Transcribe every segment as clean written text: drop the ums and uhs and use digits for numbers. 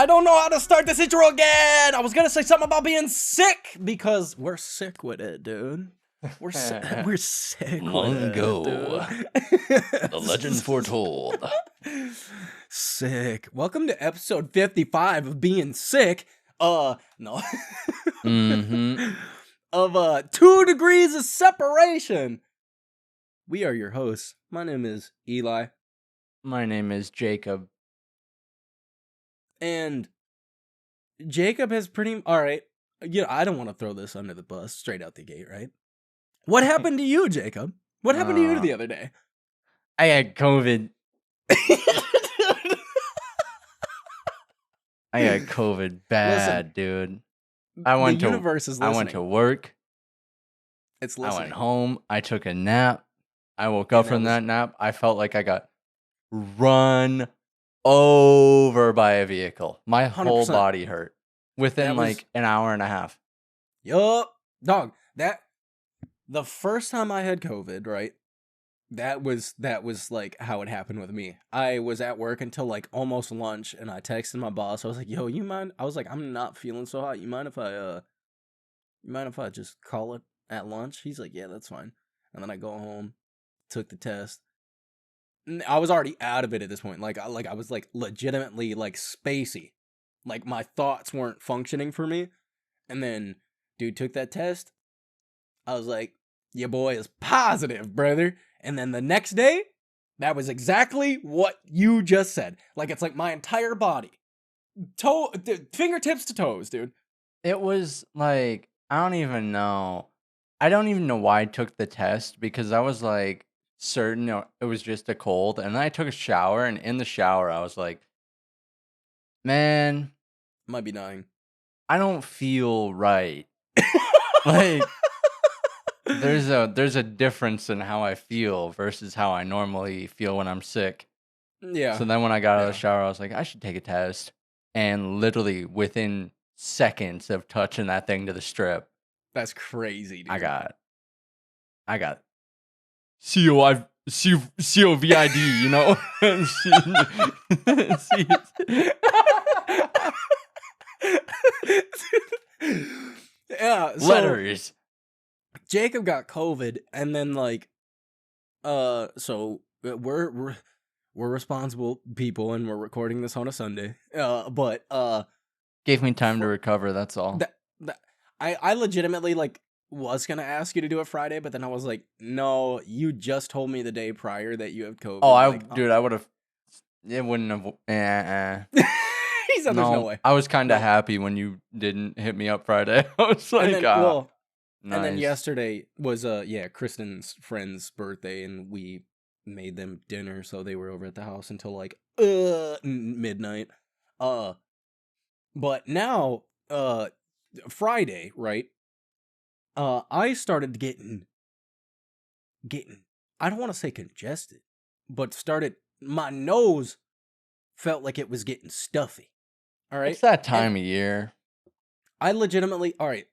I don't know how to start this intro again. I was gonna say something about being sick because we're sick with it, dude. We're sick. Long with ago, it, the legend foretold. Sick. Welcome to episode 55 of being sick. No. Mm-hmm. Of 2 degrees of separation. We are your hosts. My name is Eli. My name is Jacob. And Jacob has alright. You know, I don't want to throw this under the bus straight out the gate, right? What happened to you, Jacob? What happened to you the other day? I had COVID. I had COVID bad, dude. I went the universe is listening. I went to work. It's listening. I went home. I took a nap. I woke up from that nap. I felt like I got run over by a vehicle. My 100%. whole body hurt within like an hour and a half. Yup. Dog, the first time I had COVID, right? That was like how it happened with me. I was at work until like almost lunch, and I texted my boss. I was like, "Yo, you mind?" I was like, "I'm not feeling so hot. You mind if I just call it at lunch?" He's like, "Yeah, that's fine." And then I go home, took the test. I was already out of it at this point. I was like legitimately like spacey. Like my thoughts weren't functioning for me. And then dude took that test. I was like, "Your boy is positive, brother." And then the next day, that was exactly what you just said. Like, it's like my entire body. Fingertips to toes, dude. It was like, I don't even know. I don't even know why I took the test because I was like certain it was just a cold. And then I took a shower, and in the shower, I was like, man, Might be dying. I don't feel right. Like, there's a difference in how I feel versus how I normally feel when I'm sick. Yeah. So then when I got out of the shower, I was like, I should take a test. And literally within seconds of touching that thing to the strip, that's crazy, dude. I got COVID, you know? Yeah. So Letters. Jacob got COVID, and then like, so we're responsible people, and we're recording this on a Sunday. But gave me time to recover. That's all. I legitimately like was gonna ask you to do it Friday, but then I was like, no, you just told me the day prior that you have COVID. Oh, I would have. It wouldn't have. He said, "There's no way." I was kind of happy when you didn't hit me up Friday. I was like, nice. And then yesterday was Kristen's friend's birthday, and we made them dinner, so they were over at the house until like midnight. But now Friday, right? I started getting I don't want to say congested, but my nose felt like it was getting stuffy. All right? It's that time of year. I legitimately, all right.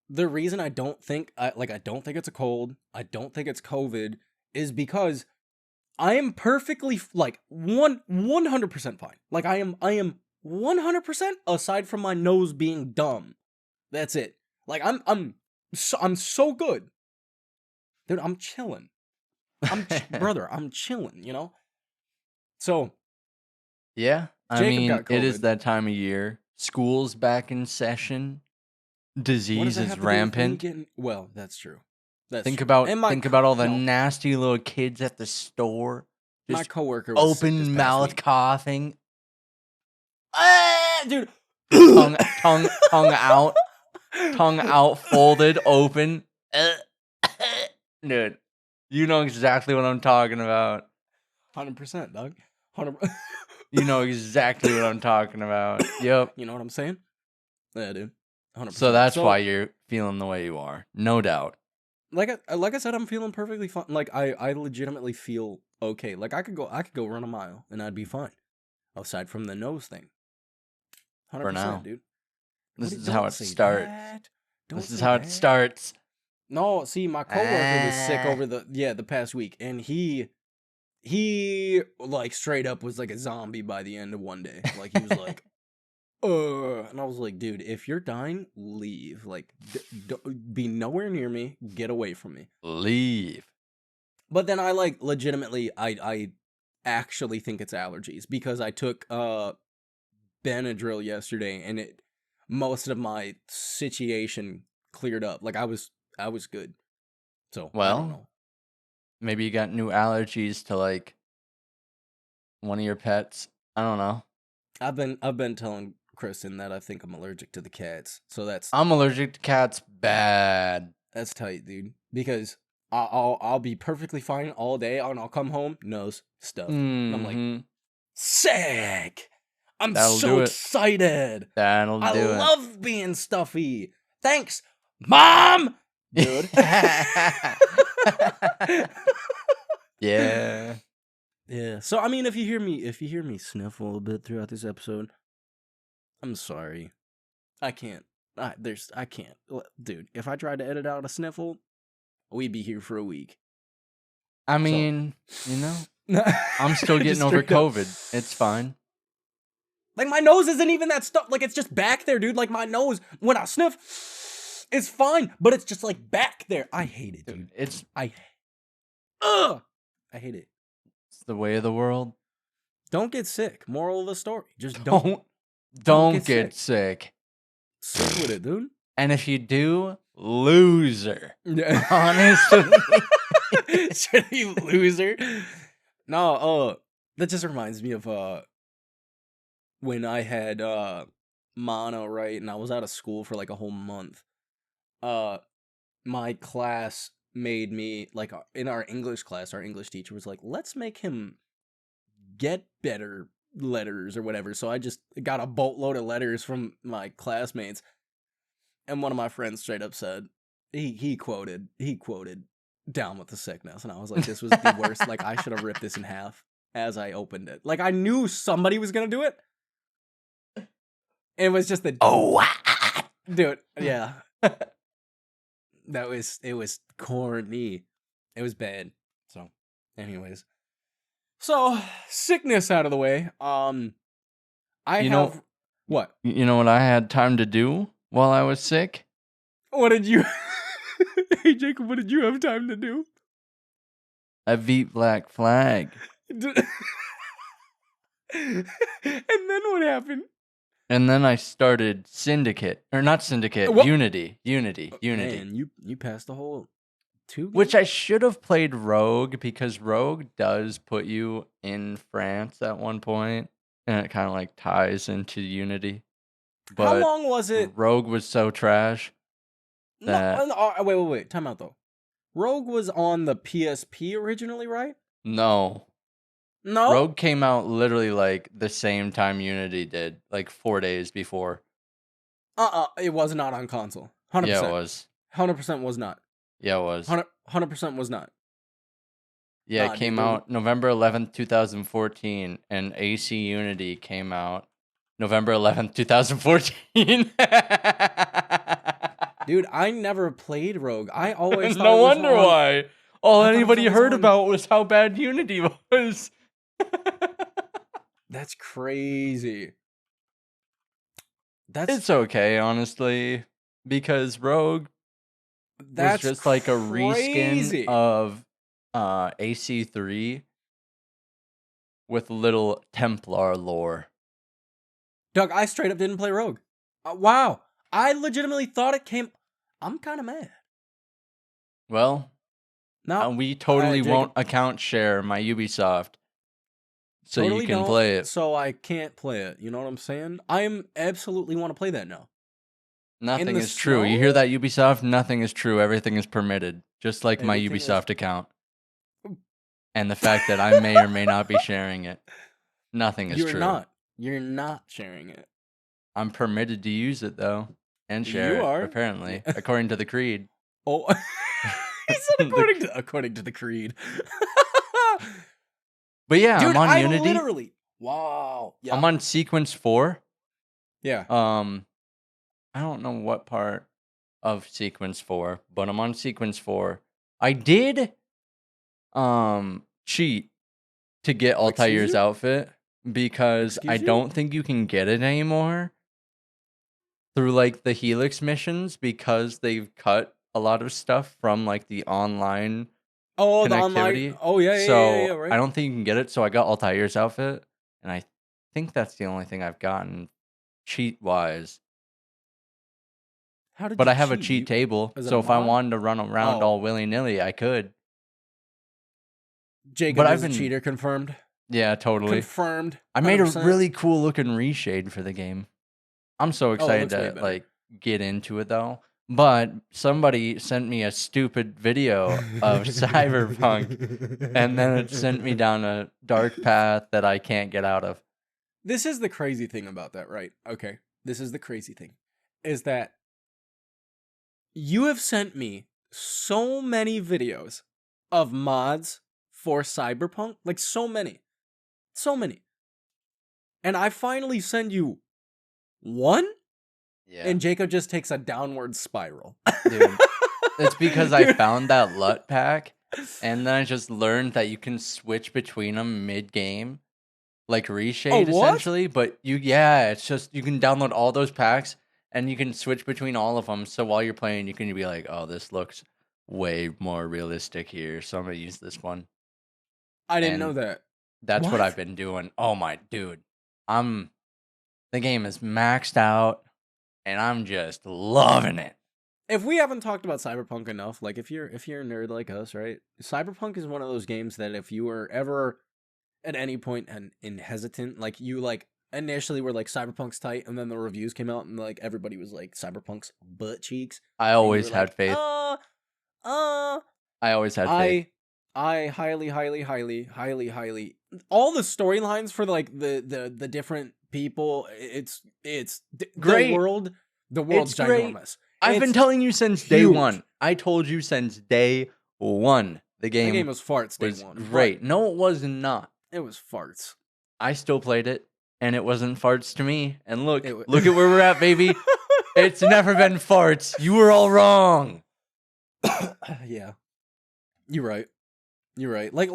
The reason I don't think it's a cold, I don't think it's COVID, is because I am perfectly like 100% fine. Like I am 100% aside from my nose being dumb. That's it. Like I'm so good. Dude, I'm chilling. Brother, I'm chilling, you know? So yeah, I Jacob mean, got it is COVID. that time of year. School's back in session. Disease is rampant. Well, that's true. Think about all the nasty little kids at the store. Just my coworker was open mouth coughing. Dude, tongue out, folded, open. Dude, you know exactly what I'm talking about. 100%, dog. 100%. You know exactly what I'm talking about. Yep. You know what I'm saying? Yeah, dude. 100%. So that's why you're feeling the way you are. No doubt. Like I said, I'm feeling perfectly fine. Like I legitimately feel okay. Like I could go run a mile and I'd be fine. Aside from the nose thing. 100%, for now, dude. This is how it starts. This is how it starts. No, see, my coworker was sick over the past week, and he like straight up was like a zombie by the end of one day. Like he was like, And I was like, dude, if you're dying, leave. Like, be nowhere near me. Get away from me. Leave. But then I like legitimately, I actually think it's allergies because I took Benadryl yesterday and most of my situation cleared up. Like I was good. So I don't Well, know. maybe you got new allergies to like one of your pets. I don't know. I've been telling Kristen that I think I'm allergic to the cats. So I'm allergic to cats bad. that's tight, dude. Because I'll be perfectly fine all day and I'll come home, nose stuffed. And I'm like, Mm-hmm. sick. I'm That'll so do it. excited. That'll I do love being stuffy. Thanks, Mom. Dude. Yeah. Yeah. So I mean, if you hear me sniffle a bit throughout this episode, I'm sorry. I can't. I can't. Dude, if I tried to edit out a sniffle, we'd be here for a week. I mean, you know, I'm still getting Just over straight up. COVID. It's fine. Like my nose isn't even that stuff. Like it's just back there, dude. Like my nose, when I sniff, it's fine, but it's just like back there. I hate it, dude. It's I hate it. the way of the world. Don't get sick. Moral of the story: just don't Don't get sick. Sick with it, dude. And if you do, loser. Yeah. Honestly. Should you loser? No, that just reminds me of when I had mono, right? And I was out of school for like a whole month. My class made me like in our English class, our English teacher was like, let's make him get better letters or whatever. So I just got a boatload of letters from my classmates. And one of my friends straight up said, he quoted Down with the Sickness. And I was like, this was the worst. Like, I should have ripped this in half as I opened it. Like, I knew somebody was going to do it. It was just the... Oh, dude, yeah. It was corny. It was bad. So, anyways. So, sickness out of the way. What? You know what I had time to do while I was sick? What did you... Hey, Jacob, what did you have time to do? I beat Black Flag. And then what happened? And then I started Syndicate. Or not Syndicate, What? Unity. Man, you passed the whole 2 games? Which I should have played Rogue, because Rogue does put you in France at one point, and it kind of like ties into Unity. But How long was it? Rogue was so trash. Wait. Time out, though. Rogue was on the PSP originally, right? No. No? Rogue came out literally like the same time Unity did, like 4 days before. It was not on console. 100%. Yeah, it was. 100% was not. Yeah, it was. 100% was not. Yeah, it came out November 11th, 2014, and AC Unity came out November 11th, 2014. Dude, I never played Rogue. I always thought no it was wonder on... why. All I thought it was anybody always heard on- about was how bad Unity was. That's crazy. It's okay, honestly, because Rogue was That's just like a crazy. reskin of AC3 with little Templar lore. Doug, I straight up didn't play Rogue. Wow. I legitimately thought it came... I'm kind of mad. Well, No, we totally Jacob, won't account share my Ubisoft, so totally you can don't, play it. So I can't play it. You know what I'm saying? I absolutely want to play that now. Nothing the is true. You snow? hear that, Ubisoft? Nothing is true. Everything is permitted, just like my Everything is- Ubisoft account. And the fact that I may or may not be sharing it. Nothing is true. You're not sharing it. I'm permitted to use it, though, and share You it, are. apparently, according to the creed. Oh, he said according to the creed. But yeah, Dude, I'm on I Unity. literally... Wow. Yeah. I'm on Sequence 4. Yeah. I don't know what part of Sequence 4, but I'm on Sequence 4. I did cheat to get Altair's outfit, because I don't think you can get it anymore through like the Helix missions because they've cut a lot of stuff from like the online Oh, the online. connectivity. Oh yeah, So I right. don't think you can get it. So I got Altair's outfit, and I think that's the only thing I've gotten cheat wise. How did But you I have a cheat? cheat table, Is it a so if I mod? wanted to run around Oh, all willy nilly, I could. Jacob But I've is a been, cheater. Confirmed. yeah, totally. Confirmed. I made a 100%. really cool looking reshade for the game. I'm so Oh, it excited looks way to better. like get into it though. But somebody sent me a stupid video of Cyberpunk, and then it sent me down a dark path that I can't get out of. This is the crazy thing about that, right? Okay. This is the crazy thing. Is that you have sent me so many videos of mods for Cyberpunk. Like, so many. So many. And I finally send you one, Yeah, and Jacob just takes a downward spiral. dude. It's because I Dude. found that LUT pack, and then I just learned that you can switch between them mid game, like Oh, reshade what? essentially. But yeah, it's just you can download all those packs and you can switch between all of them. So while you're playing, you can be like, "Oh, this looks way more realistic here, so I'm gonna use this one." I didn't know And that. that's what I've What? been doing. Oh my dude, I'm the game is maxed out, and I'm just loving it. If we haven't talked about Cyberpunk enough, like if you're a nerd like us, right? Cyberpunk is one of those games that if you were ever at any point in hesitant, like you like initially were like Cyberpunk's tight, and then the reviews came out and like everybody was like Cyberpunk's butt cheeks, I and you were always had like, faith. uh, I always had faith. I highly all the storylines for like the different people, Great. the world's It's great. ginormous. I've been It's telling you since day huge. one. I told you since day one. The The game game was farts day was one. great. No, it was not. It was farts. I still played it, and it wasn't farts to me. And look, It wa- look at where we're at, baby. It's never been farts. You were all wrong. Yeah. You're right. You're right. Like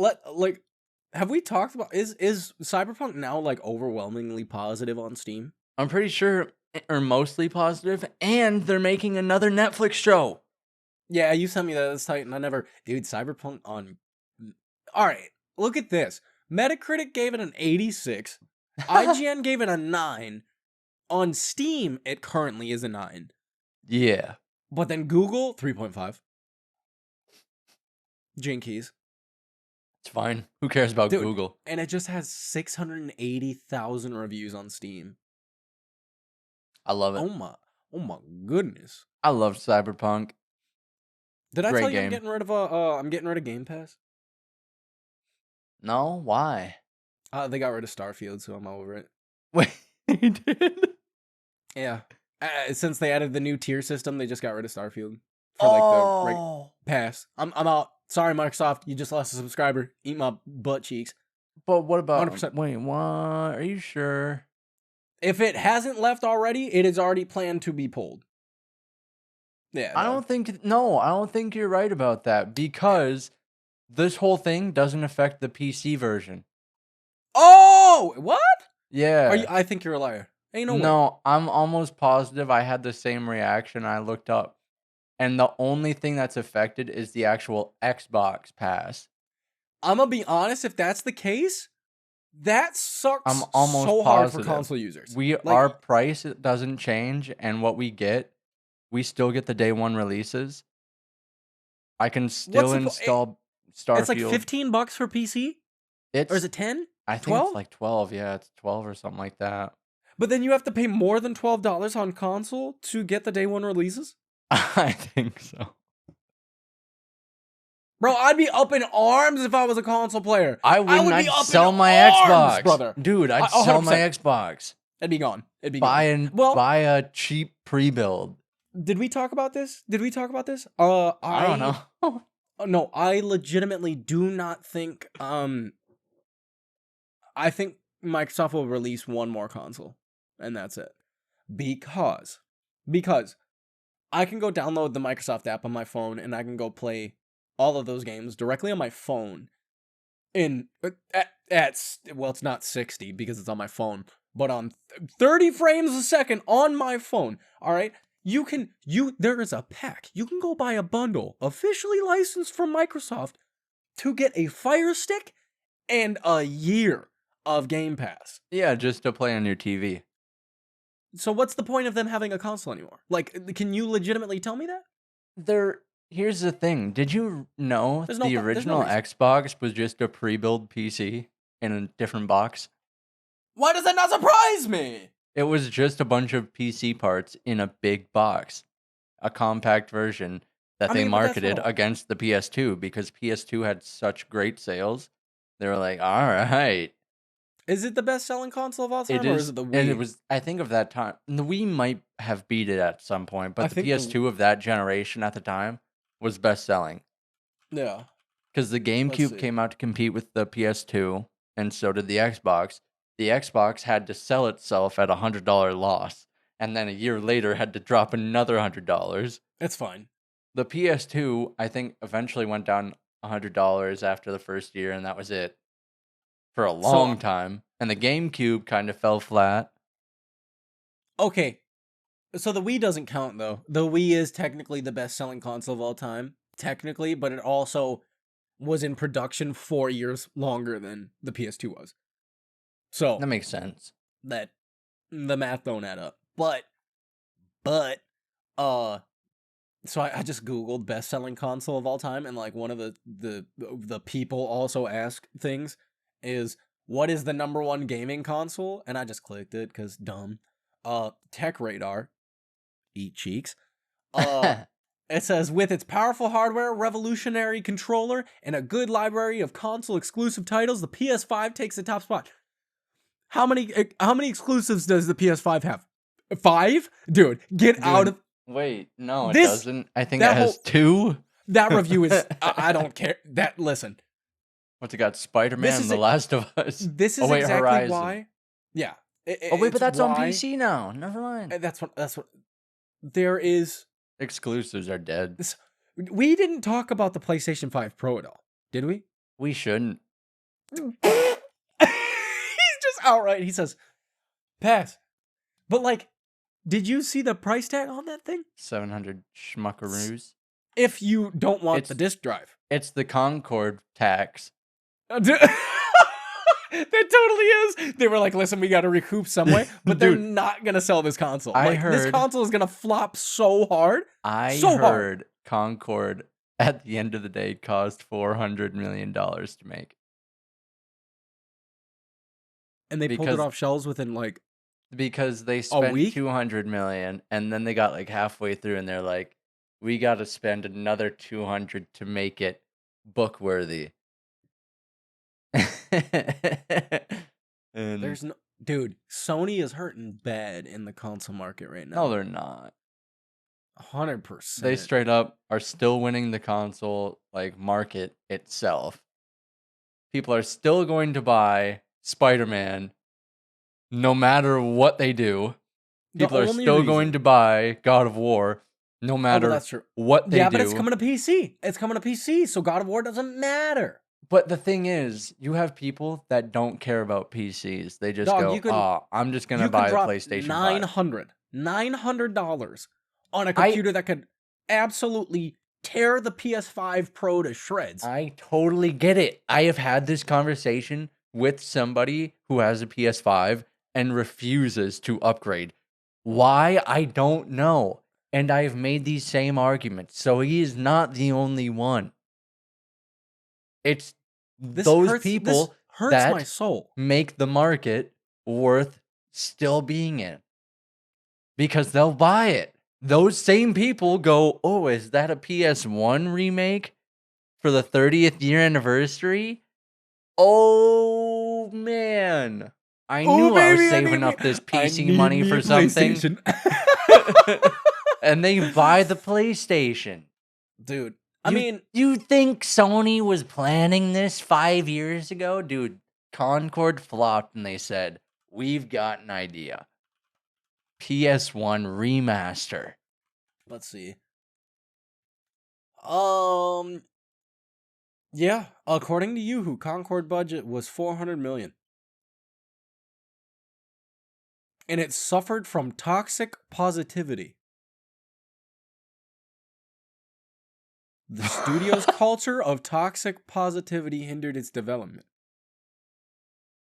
have we talked about is Cyberpunk now like overwhelmingly positive on Steam? I'm pretty sure, or mostly positive, and they're making another Netflix show. Yeah, you sent me that. That's tight, and I never. Dude, Cyberpunk on. All right, look at this. Metacritic gave it an 86. IGN gave it a 9. On Steam, it currently is a 9. Yeah. But then Google 3.5. Jinkies. It's fine. Who cares about Dude, Google? and it just has 680,000 reviews on Steam. I love it. Oh my goodness. I love Cyberpunk. Did I Great tell you game. I'm getting rid of Game Pass? No, why? They got rid of Starfield, so I'm over it. Wait, he did? Yeah. Since they added the new tier system, they just got rid of Starfield for like the pass. I'm out. Sorry, Microsoft. You just lost a subscriber. Eat my butt cheeks. But what about 100%. Wait, what? Are you sure? If it hasn't left already, it is already planned to be pulled. Yeah. I don't think you're right about that because this whole thing doesn't affect the PC version. Oh, what? Yeah. I think you're a liar. Ain't no way. No, I'm almost positive I had the same reaction. I looked up. And the only thing that's affected is the actual Xbox pass. I'm gonna be honest, if that's the case, that sucks I'm almost so hard positive. for console users. Our price doesn't change, and what we get, we still get the day one releases. I can still install Starfield. It's like $15 for PC? Or is it 10? I think 12? it's like 12. Yeah, it's 12 or something like that. But then you have to pay more than $12 on console to get the day one releases? I think so. Bro, I'd be up in arms if I was a console player. I would be not up sell in my arms, Xbox, brother. dude. I'd sell my Xbox. It'd be gone. It'd be Buy gone. buy a cheap pre-build. Did we talk about this? I don't know. No, I legitimately do not think I think Microsoft will release one more console and that's it. Because I can go download the Microsoft app on my phone and I can go play all of those games directly on my phone in well, it's not 60 because it's on my phone, but on 30 frames a second on my phone, all right? There is a pack. You can go buy a bundle officially licensed from Microsoft to get a Fire Stick and a year of Game Pass. Yeah, just to play on your TV. So what's the point of them having a console anymore? Like, can you legitimately tell me that? Here's the thing. Did you know There's the no original reason. Xbox was just a pre-built PC in a different box? Why does that not surprise me? It was just a bunch of PC parts in a big box, a compact version that I they mean, but that's marketed what. against the PS2 because PS2 had such great sales. They were like, all right, Is it the best-selling console of all it time, or is is. it the And it Wii? was, I think of that time, the Wii might have beat it at some point, I but the think the PS2 of that generation at the time was best selling yeah. because the Let's GameCube see. came out to compete with the PS2, and so did the Xbox. The Xbox had to sell itself at $100 loss, and then a year later had to drop another $100. It's fine. The PS2, I think, eventually went down $100 after the first year, and that was it for a So long time. And the GameCube kind of fell flat. okay, so the Wii doesn't count though. The Wii is technically the best-selling console of all time, technically, but it also was in production 4 years longer than the PS2 was. So That makes sense. that the math don't add up. But uh so I just googled best selling console of all time, and like one of the people also ask things is what is the number one gaming console, and I just clicked it because dumb. Tech Radar, eat cheeks. uh it says with its powerful hardware, revolutionary controller, and a good library of console exclusive titles, the PS5 takes the top spot. How many exclusives does the PS5 have? 5? Dude, get out Dude, of wait, no, it this. doesn't. I think it That has whole two. that review is I don't care. That listen. What's it got? Spider-Man This and is The Last of Us. this Oh, is wait, exactly Horizon. why. Yeah. Oh, wait, but It's that's on why PC now. Never mind. that's what there is Exclusives are dead. this, we didn't talk about the PlayStation 5 Pro at all. Did we? We shouldn't. He's just outright he says pass. But like, did you see the price tag on that thing? 700 schmuckaroos. If you don't want It's the disc drive. It's the Concord tax. That totally is. They were like, listen, we got to recoup some way, but they're Dude, not going to sell this console. I Like, this heard- console is going to flop so hard. I So hard. heard Concord at the end of the day cost $400 million to make And they pulled Because- it off shelves within like, because they spent week? $200 million and then they got like halfway through and they're like, we got to spend another $200 to make it book worthy. And there's no, dude, Sony is hurting bad in the console market right no, now. they're not. 100%. They straight up are still winning the console like market itself. People are still going to buy Spider-Man no matter what they do. The People are only still reason- going to buy God of War no Oh, matter but that's true. what they Yeah, do. but it's coming to PC. It's coming to PC, so God of War doesn't matter. But the thing is, you have people that don't care about PCs. They just Dog, go, you can- "Oh, I'm just gonna You buy can a drop PlayStation 5." $900 on a computer that could absolutely tear the PS5 Pro to shreds. I totally get it. I have had this conversation with somebody who has a PS5 and refuses to upgrade. Why? I don't know. And I've made these same arguments. So he is not the only one. It's This those hurts, people this hurts that my soul. make the market worth still being in. Because they'll buy it. Those same people go, "Oh, is that a PS1 remake for the 30th year anniversary? Oh, man. I knew I was saving up this PC money for something." And they buy the PlayStation. Dude, I You- mean, You think Sony was planning this 5 years ago? Dude, Concord flopped and they said, "We've got an idea. PS1 remaster." let's see. Yeah, according to Yahoo, Concord budget was 400 million. and it suffered from toxic positivity. The studio's culture of toxic positivity hindered its development.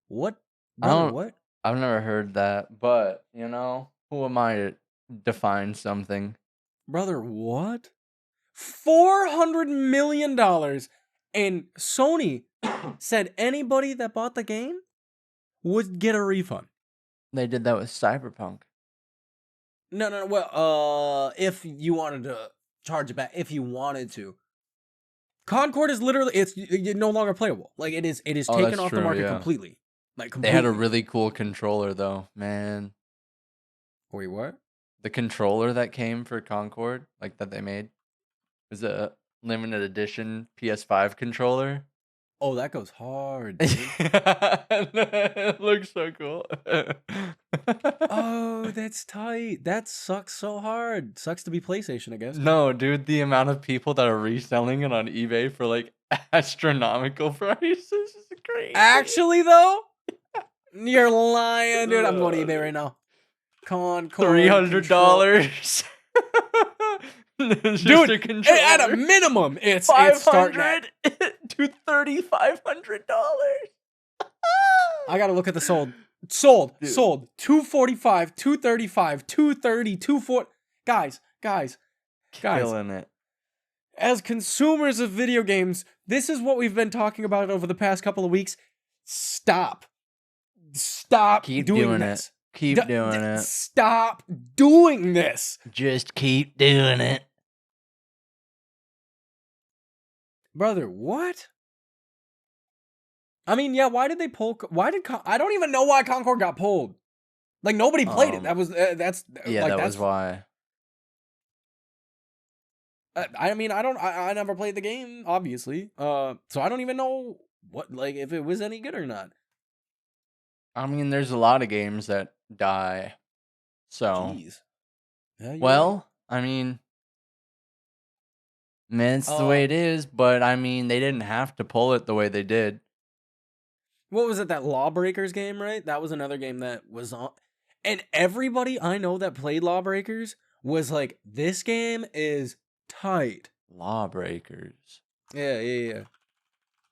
What? I Brother, don't. what? I've never heard that, but you know, who am I to define something? Brother, what? $400 million. And Sony said anybody that bought the game would get a refund. They did that with Cyberpunk. No. Well, if you wanted to charge it back, if you wanted to. Concord is literally, it's no longer playable. Like, it is Oh, taken that's off the true, market yeah. completely. Like, They had a completely. really cool controller though, man. Wait, what? The controller that came for Concord, like that they made, was a limited edition PS5 controller. Oh, that goes hard, dude. It looks so cool. Oh, that's tight. That sucks so hard. Sucks to be PlayStation, I guess. No, dude, the amount of people that are reselling it on eBay for like astronomical prices is crazy. Actually, though, you're lying, dude. I'm going to eBay right now. Concord $300. Dude, at a minimum, it's starting at. $500 to $3,500. I gotta look at the sold. Sold. Dude. 245, 235, 230, 240. Guys. Killing it. As consumers of video games, this is what we've been talking about over the past couple of weeks. Stop Keep doing doing this. it. Keep doing it. Stop doing this. Just keep doing it. Brother, what? I mean, yeah, why did they pull? I don't even know why Concord got pulled. Like, nobody played it. That was, that's, Yeah, like, that that's was why. I mean, I never played the game, obviously. So I don't even know what, like, if it was any good or not. I mean, there's a lot of games that die. So, Jeez. Yeah, you're well, I mean, it's the way it is, but I mean, they didn't have to pull it the way they did. what was it, that Lawbreakers game, right? That was another game that was on. And everybody I know that played Lawbreakers was like, this game is tight. Lawbreakers. Yeah.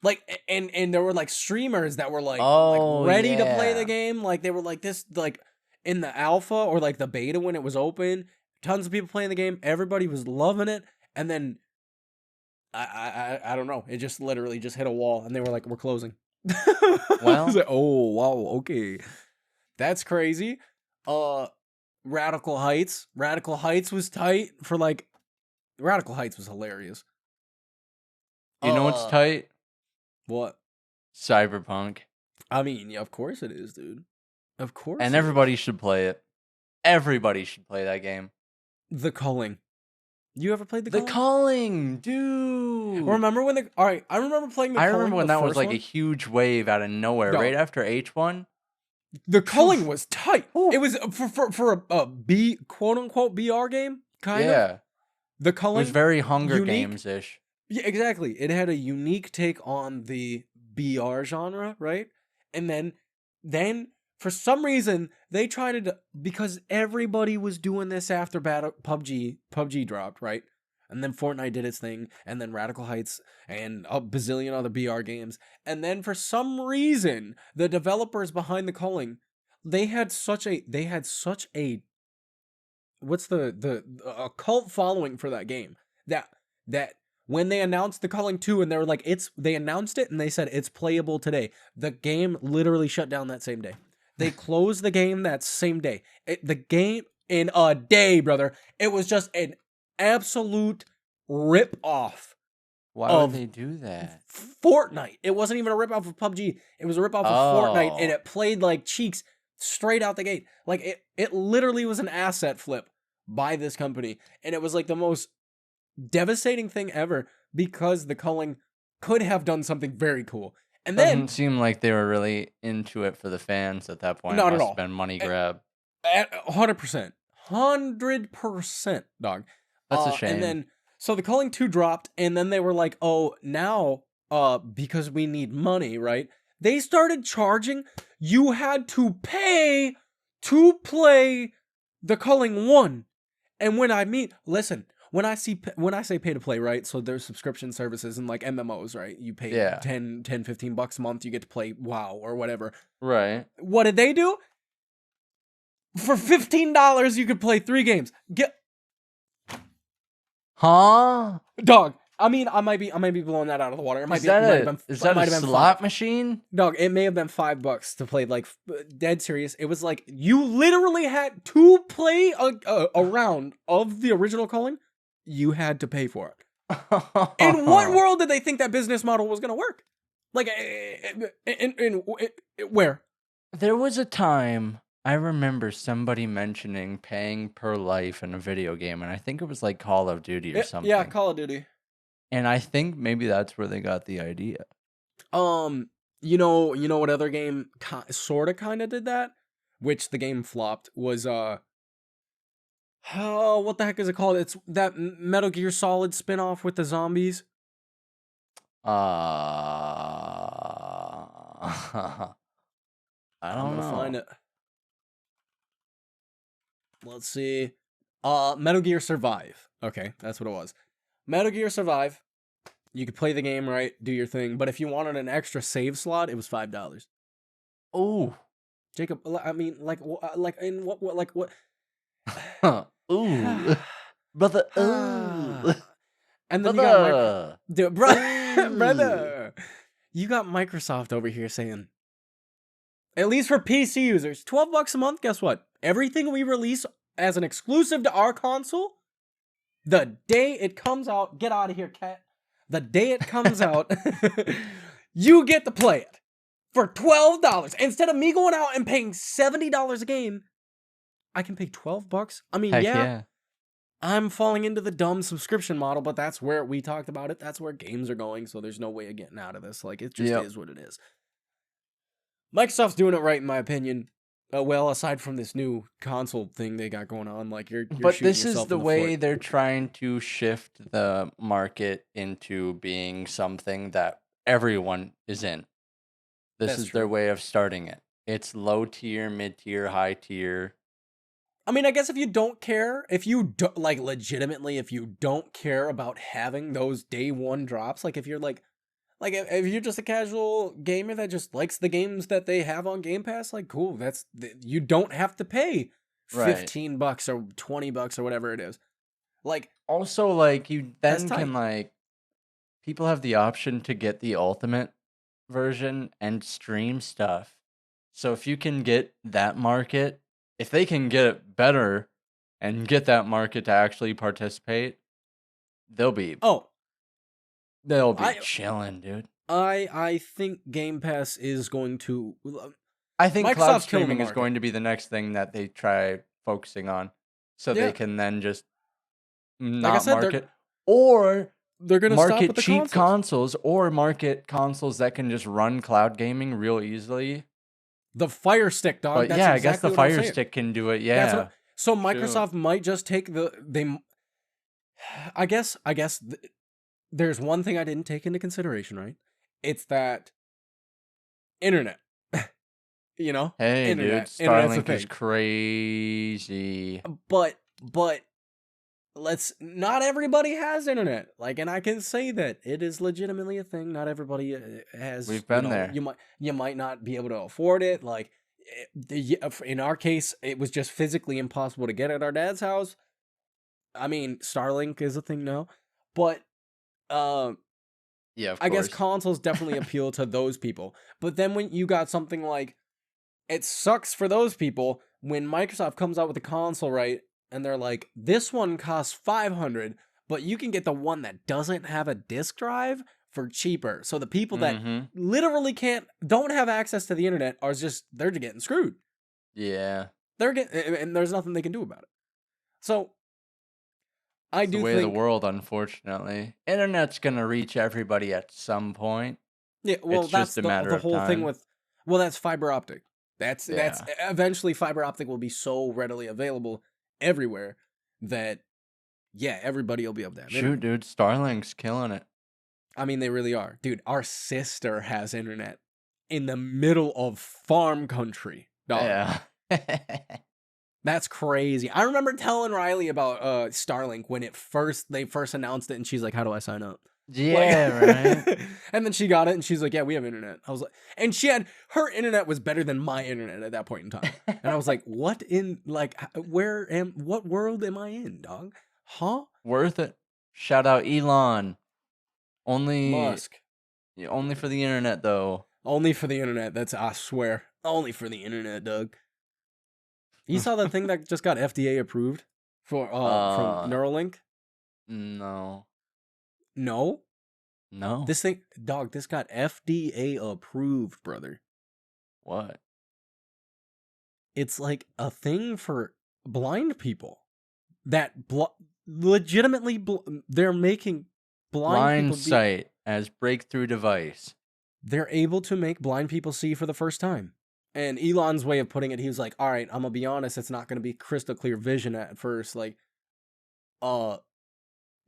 Like, and there were like streamers that were like, Oh, ready to play yeah. the game. Like, they were like this, like in the alpha or like the beta when it was open. Tons of people playing the game. Everybody was loving it. And then I don't know. It just literally just hit a wall, and they were like, "We're closing." Well, I was like, oh wow, okay, that's crazy. Radical Heights. Radical Heights was tight for like. Radical Heights was hilarious. you know what's tight? What? Cyberpunk. I mean, yeah, of course it is, dude. Of course. And it everybody should play it. Everybody should play that game. is. The Culling. You ever played the The Culling? Culling, dude. Remember when the? All right, I remember playing the. I Culling, remember when the that was first like one. a huge wave out of nowhere, No. right after H1. The Culling was tight. Ooh. It was for a B, quote unquote BR game, kind of. Yeah, The it Culling was very Hunger unique. Games ish. Yeah, exactly. It had a unique take on the BR genre, right? And then for some reason they tried to, because everybody was doing this after PUBG dropped, right? And then Fortnite did its thing, and then Radical Heights and a bazillion other BR games. And then for some reason, the developers behind the Culling, they had such a what's the a cult following for that game that when they announced the Culling 2 and they were like, they announced it and they said it's playable today. The game literally shut down that same day. They closed the game that same day. The game in a day, brother. It was just an absolute rip off Why of would they do that? Fortnite. It wasn't even a rip off of PUBG. It was a rip off of Fortnite, and it played like cheeks straight out the gate. Like it literally was an asset flip by this company, and it was like the most devastating thing ever because the Culling could have done something very cool. And then Doesn't seem like they were really into it for the fans at that point. Not It at must all. have been money grab. 100%, 100%, dog. That's a shame. And then so the Culling 2 dropped, and then they were like, oh, now because we need money, right? They started charging. You had to pay to play the Culling 1. And when I say pay to play, right? So there's subscription services and like MMOs, right? You pay Yeah. 10, $15 a month, you get to play WoW or whatever. Right. What did they do? For $15, you could play 3 games. Huh? Dog. I mean, I might be blowing that out of the water. Is that a slot machine? Dog, it may have been $5 to play, like, dead serious. It was like, you literally had to play a round of the original Culling. You had to pay for it. In what world did they think that business model was going to work? Like, where? There was a time I remember somebody mentioning paying per life in a video game, and I think it was like Call of Duty or something. Yeah, Call of Duty. And I think maybe that's where they got the idea. You know what other game sort of kind of did that? Which the game flopped was, what the heck is it called? It's that Metal Gear Solid spin-off with the zombies. I don't know. Find it. Let's see. Metal Gear Survive. Okay, that's what it was. Metal Gear Survive. You could play the game, right? Do your thing. But if you wanted an extra save slot, it was $5. Oh, Jacob, I mean, like in what, what? Ooh, brother. Ooh. And then you got brother. You got Microsoft over here saying, at least for PC users, $12 a month. Guess what? Everything we release as an exclusive to our console, the day it comes out, get out of here, cat. The day it comes out, you get to play it for $12. Instead of me going out and paying $70 a game, I can pay $12. I mean, Heck yeah, I'm falling into the dumb subscription model, but that's where we talked about it. That's where games are going, so there's no way of getting out of this. Like, it just is what it is. Microsoft's doing it right, in my opinion. Well, aside from this new console thing they got going on, like you're But shooting this is yourself the in way foot. they're trying to shift the market into being something that everyone is in. This That's is their true. way of starting it. It's low tier, mid tier, high tier. I mean, I guess if you don't care, if you do, like legitimately, if you don't care about having those day one drops, like if you're like if you're just a casual gamer that just likes the games that they have on Game Pass, like cool, you don't have to pay Right. $15 or $20 or whatever it is. Like, Also, like, you That's then can, tight. like, people have the option to get the ultimate version and stream stuff. So if you can get that market, if they can get it better and get that market to actually participate, they'll be chilling, dude. I think Game Pass is going to. I think cloud Microsoft's killing the streaming is market. going to be the next thing that they try focusing on, so Yeah. they can then just Like I not said, market, or they're gonna stop market with the cheap consoles. consoles, or market consoles that can just run cloud gaming real easily. The Fire Stick, dog. But That's yeah, I exactly guess the what I'm Fire saying. Stick can do it. That's Yeah. what, so Microsoft might just take I guess there's one thing I didn't take into consideration, right? It's that internet. You know? Hey, Internet. dude, Internet's a Starlink is thing. crazy. But not everybody has internet. Like, and I can say that it is legitimately a thing. Not everybody has. We've been there. You might not be able to afford it. Like, in our case, it was just physically impossible to get at our dad's house. I mean, Starlink is a thing now, but Yeah, of I course. guess consoles definitely appeal to those people. But then when you got something like, it sucks for those people when Microsoft comes out with a console, right? And they're like, this one costs $500, but you can get the one that doesn't have a disk drive for cheaper. So the people that literally don't have access to the internet they're getting screwed. Yeah. And there's nothing they can do about it. So I It's do the way think of the world, unfortunately. Internet's gonna reach everybody at some point. Yeah, well, It's that's just a matter the of whole thing time. with. Well, that's fiber optic. That's Yeah. eventually fiber optic will be so readily available everywhere that everybody will be able to have Shoot, internet. dude, Starlink's killing it. I mean, they really are, dude. Our sister has internet in the middle of farm country. Dog. Yeah. That's crazy. I remember telling Riley about Starlink when they first announced it, and she's like, "How do I sign up?" Yeah, right. Like, and then she got it, and she's like, "Yeah, we have internet." I was like, and her internet was better than my internet at that point in time, and I was like, "What in what world am I in, dog? Huh?" Worth it. Shout out Elon. Only Musk. only for the internet though. Only for the internet. That's, I swear, only for the internet, Doug. You saw that thing that just got FDA approved for from Neuralink? No. No, No. this thing, dog. This got FDA approved, brother. What? It's like a thing for blind people that legitimately they're making blind people sight as breakthrough device. They're able to make blind people see for the first time. And Elon's way of putting it, he was like, "All right, I'm gonna be honest, it's not gonna be crystal clear vision at first. Like,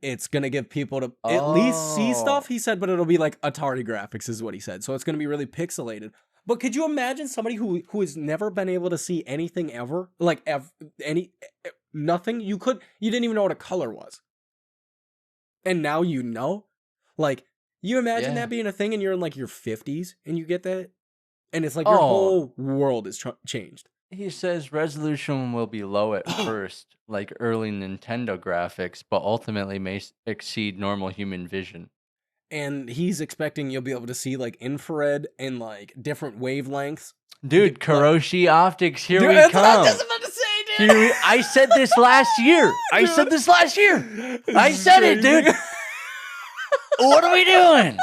it's gonna give people to at least see stuff." He said, but it'll be like Atari graphics, is what he said. So it's gonna be really pixelated. But could you imagine somebody who has never been able to see anything ever, like nothing? You didn't even know what a color was, and now you know. Like, you imagine that being a thing, and you're in like your 50s, and you get that, and it's like your whole world is changed. He says resolution will be low at first, like early Nintendo graphics, but ultimately may exceed normal human vision. And he's expecting you'll be able to see like infrared and like different wavelengths. Dude, Kiroshi Optics, here we that's come. what I was just about to say, dude. I said this last year. I said this last year. I said it, dude. What are we doing?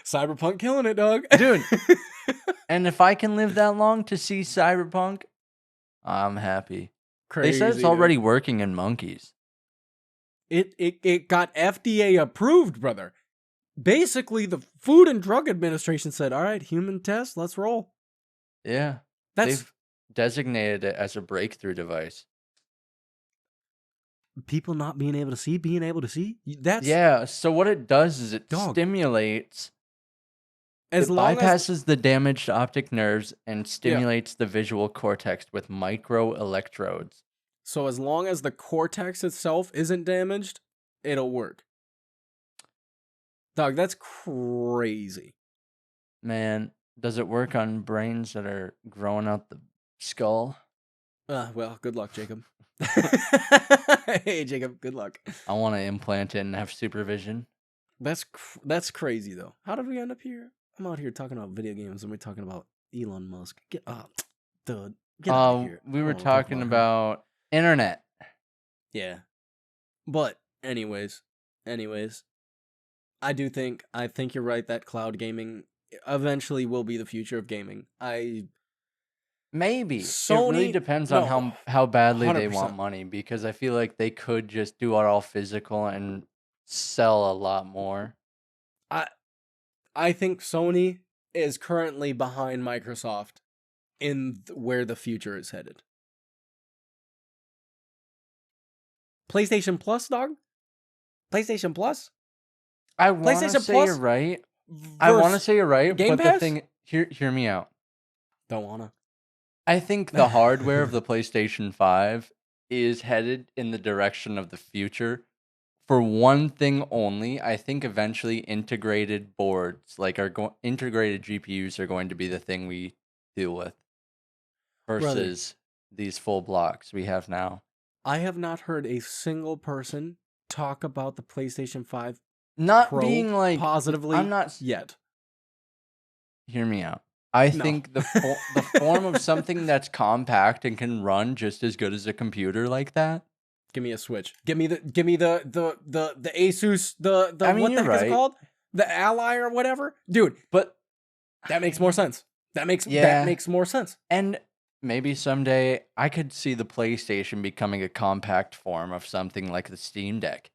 Cyberpunk killing it, dog. Dude. And if I can live that long to see Cyberpunk, I'm happy. Crazy, they said it's already working in monkeys. It got FDA approved, brother. Basically, the Food and Drug Administration said, "All right, human test, let's roll." Yeah. They've designated it as a breakthrough device. People not being able to see, being able to see. Yeah, so what it does is it stimulates, it bypasses the damaged optic nerves and stimulates the visual cortex with micro electrodes. So as long as the cortex itself isn't damaged, it'll work. Dog, that's crazy. Man, does it work on brains that are growing out the skull? Well, good luck, Jacob. Hey, Jacob, good luck. I want to implant it and have supervision. That's crazy, though. How did we end up here? I'm out here talking about video games and we're talking about Elon Musk. Get up, dude. Get out of here. We were talking about internet. Yeah. But anyways, I think you're right that cloud gaming eventually will be the future of gaming. Maybe. Sony, it really depends on how badly 100%. They want money, because I feel like they could just do it all physical and sell a lot more. I think Sony is currently behind Microsoft in where the future is headed. PlayStation Plus, dog? PlayStation Plus? I want to say you're right. I want to say you're right, Game but Pass? the thing, hear me out. Don't wanna. I think the hardware of the PlayStation 5 is headed in the direction of the future. For one thing only, I think eventually integrated boards, like integrated GPUs, are going to be the thing we deal with versus these full blocks we have now. I have not heard a single person talk about the PlayStation 5 not Pro being like positively. I'm not yet. Hear me out. I think the form of something that's compact and can run just as good as a computer like that. Give me a Switch. Give me the Asus what the heck is it called? The Ally or whatever, dude. But that makes more sense. That makes more sense. And maybe someday I could see the PlayStation becoming a compact form of something like the Steam Deck,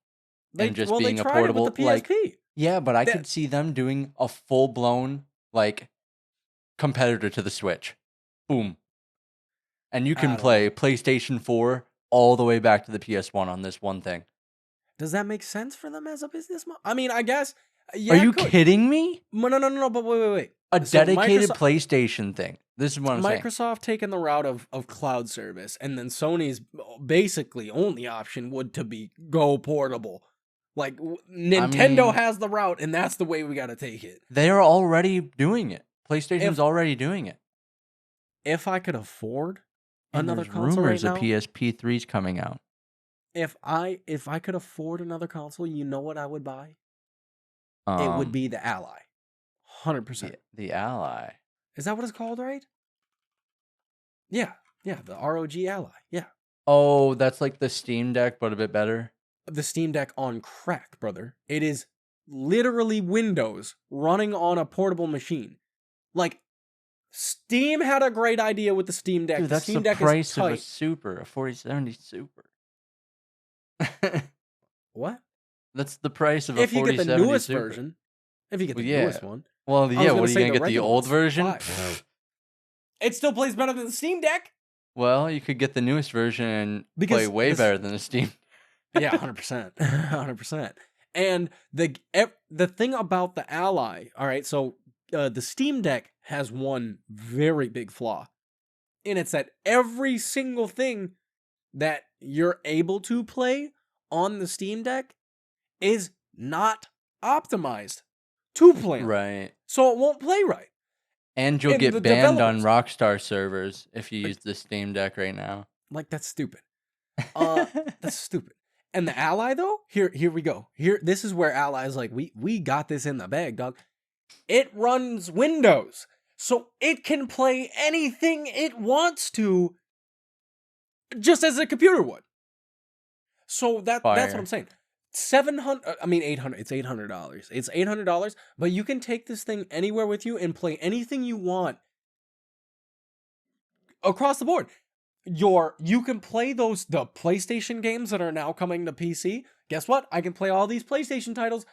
and just being a portable it with the PSP. Yeah, but I could see them doing a full blown competitor to the Switch. Boom. And you can play PlayStation 4 all the way back to the PS1 on this one thing. Does that make sense for them as a business model? I mean, I guess Yeah, Are it you could. kidding me? No, but wait. A So dedicated PlayStation thing. This is what I'm saying. Microsoft taking the route of cloud service, and then Sony's basically only option would to be go portable. Like Nintendo mean- has the route, and that's the way we got to take it. They are already doing it. PlayStation's already doing it. If I could afford And another there's console rumors right of now, PSP3's coming out. if I could afford another console, you know what I would buy? It Um, would be the Ally, 100%. the Ally. Is that what it's called, right? Yeah, the ROG Ally. Yeah, Oh, that's like the Steam Deck, but a bit better. the Steam Deck on crack, brother. It is literally Windows running on a portable machine. Like, Steam had a great idea with the Steam Deck. Dude, the that's Steam the Deck price is of a tight. Super, a 4070 Super. What? That's the price of a If you get the 4070 newest Super. version. If you get the Well, yeah. newest one. Well, I was yeah, gonna what are you say going to the get? The regular old one's version? fire. It still plays better than the Steam Deck. Well, you could get the newest version and play Because way this- better than the Steam. Yeah, 100%. 100%. And the thing about the Ally, all right, so the Steam Deck has one very big flaw. And it's that every single thing that you're able to play on the Steam Deck is not optimized to play on. Right. So it won't play right. And you'll And get the banned on developers- Rockstar servers if you use the Steam Deck right now. Like, that's stupid. That's stupid. And the Ally, though, here we go. This is where Ally is like, we got this in the bag, dog. It runs Windows, so it can play anything it wants to, just as a computer would. So that's what Fire. I'm saying. 700, I mean 800. It's $800. It's $800, but you can take this thing anywhere with you and play anything you want across the board. You can play the PlayStation games that are now coming to PC. Guess what? I can play all these PlayStation titles.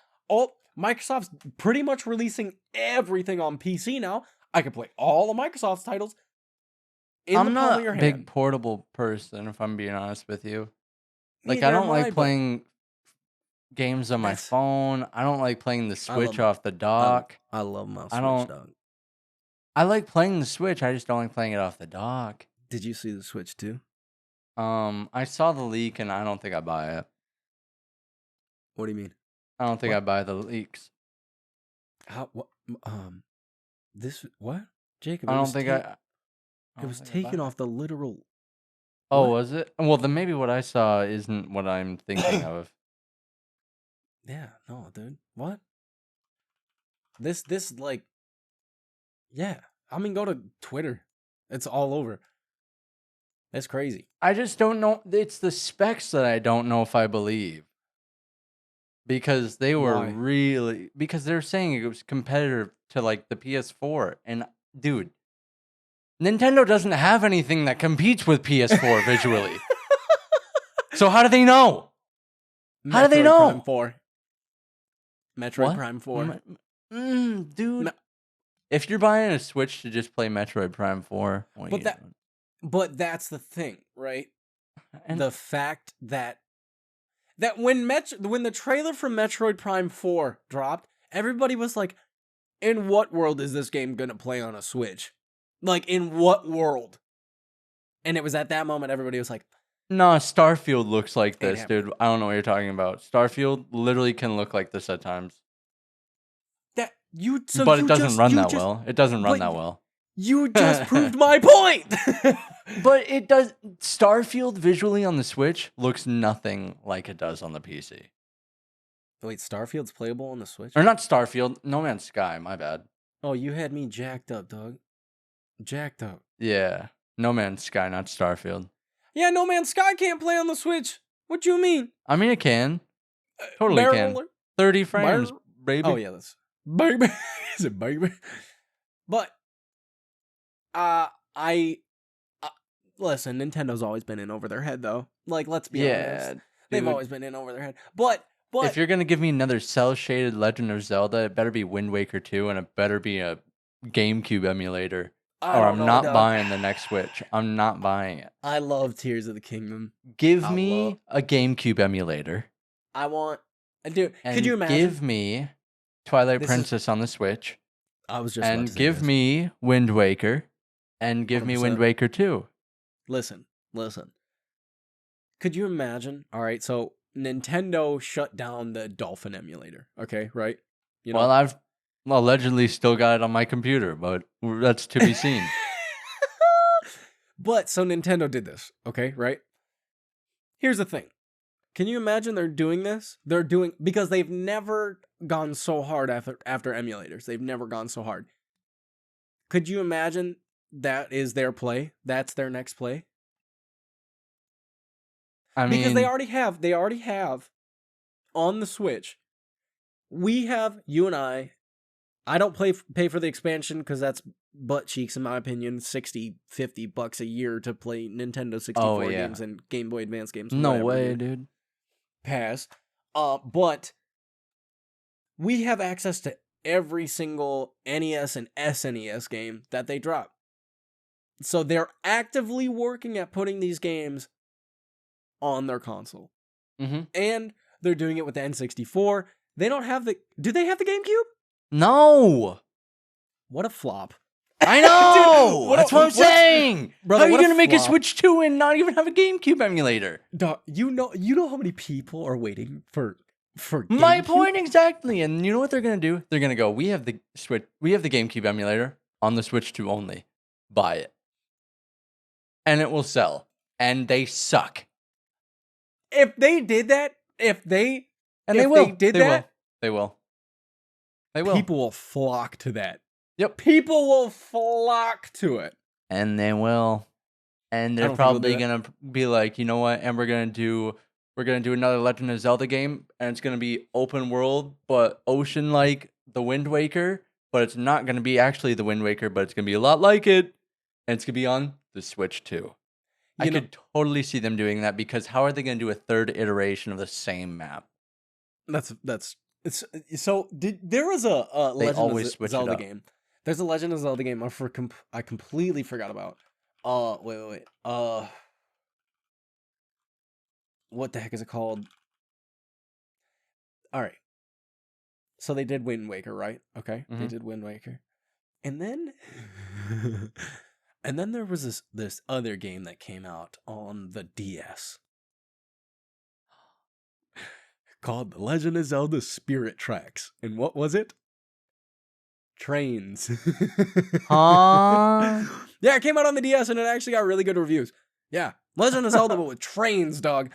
Microsoft's pretty much releasing everything on PC now. I can play all of Microsoft's titles in I'm the palm not of your a big hand. portable person, if I'm being honest with you. Like, Neither I don't am like but playing games on my That's- phone. I don't like playing the Switch love- off the dock. I love my Switch, I don't- dog. I like playing the Switch. I just don't like playing it off the dock. Did you see the Switch too? I saw the leak and I don't think I buy it. What do you mean? I don't think What? I buy the leaks. How? What? This what? Jacob? I it don't was think ta- I. It don't was think I taken buy it. off the literal. Oh, What? was it? Well, then maybe what I saw isn't what I'm thinking of. Yeah, no, dude. What? This like, yeah. I mean, go to Twitter. It's all over. It's crazy. I just don't know. It's the specs that I don't know if I believe. Because they were Why? really. Because they're saying it was competitive to like the PS4. And dude, Nintendo doesn't have anything that competes with PS4 visually. So how do they know? How do they Metroid know? Prime 4. Metroid What? Prime 4. Dude. No. If you're buying a Switch to just play Metroid Prime 4, what are But you that- doing? But that's the thing, right? And The fact that when the trailer for Metroid Prime 4 dropped, everybody was like, in what world is this game gonna play on a Switch? Like, in what world? And it was at that moment everybody was like, no, Starfield looks like Ain't this, happening. dude. I don't know what you're talking about. Starfield literally can look like this at times. that you so but you it doesn't just, run you that just, well. It doesn't run but that well. You just proved my point. But it does. Starfield visually on the Switch looks nothing like it does on the PC. Wait, Starfield's playable on the Switch? Or not Starfield, No Man's Sky, my bad. Oh, you had me jacked up, dog. Jacked up. Yeah, No Man's Sky, not Starfield. Yeah, No Man's Sky can't play on the Switch. What you mean? I mean, it can. Totally Barrel can. alert? 30 frames, Barrel- baby. Oh yeah, that's baby. Is it baby? But I listen. Nintendo's always been in over their head, though. Like, let's be Yeah, honest. They've dude. always been in over their head. But If you're gonna give me another cell-shaded Legend of Zelda, it better be Wind Waker 2, and it better be a GameCube emulator, I or don't I'm know, not dog. buying the next Switch. I'm not buying it. I love Tears of the Kingdom. Give I me love- a GameCube emulator, I want. Dude, and could you imagine? give me Twilight This is Princess on the Switch, I was just about to and say give this. me Wind Waker, and give me Wind 100%. Waker 2. Listen. Could you imagine? All right, so Nintendo shut down the Dolphin emulator. Okay, right? You know. Well, I've allegedly still got it on my computer, but that's to be seen. But so Nintendo did this, okay, right? Here's the thing. Can you imagine they're doing this? They're doing because they've never gone so hard after emulators. They've never gone so hard. Could you imagine that is their play? That's their next play? I Because mean, they already have on the Switch. We have you and I don't pay for the expansion because that's butt cheeks in my opinion. $60-$50 a year to play Nintendo 64 yeah. games and Game Boy Advance games. no whatever, way, dude. Pass. But we have access to every single NES and SNES game that they drop. So they're actively working at putting these games on their console. Mm-hmm. And they're doing it with the N64. They don't have the... Do they have the GameCube? No! What a flop. I know! Dude, That's what I'm saying! Brother, How are you what a gonna make a flop. Switch 2 and not even have a GameCube emulator? Dog, you know how many people are waiting for My GameCube? point exactly. And you know what they're gonna do? They're gonna go, we have the GameCube emulator on the Switch 2 only. Buy it. And it will sell. And they suck. If they did that, if they And If they will. they did They that- will. They will. They will. people will flock to that. Yep. People will flock to it. And they will. And I they're don't think we'll do probably it. gonna be like, you know what? And we're gonna do another Legend of Zelda game, and it's gonna be open world, but ocean like the Wind Waker. But it's not gonna be actually the Wind Waker, but it's gonna be a lot like it, and it's gonna be on the Switch too. I You know- could totally see them doing that because how are they gonna do a third iteration of the same map? That's it's so there was a Legend always of switch it Zelda up. game. There's a Legend of Zelda game I completely forgot about. Wait. What the heck is it called? All right. So they did Wind Waker, right? Okay. They Mhm. did Wind Waker. And then there was this other game that came out on the DS called The Legend of Zelda Spirit Tracks. And what was it? Trains. Huh? Yeah, it came out on the DS and it actually got really good reviews. Yeah, Legend of Zelda, but with trains, dog.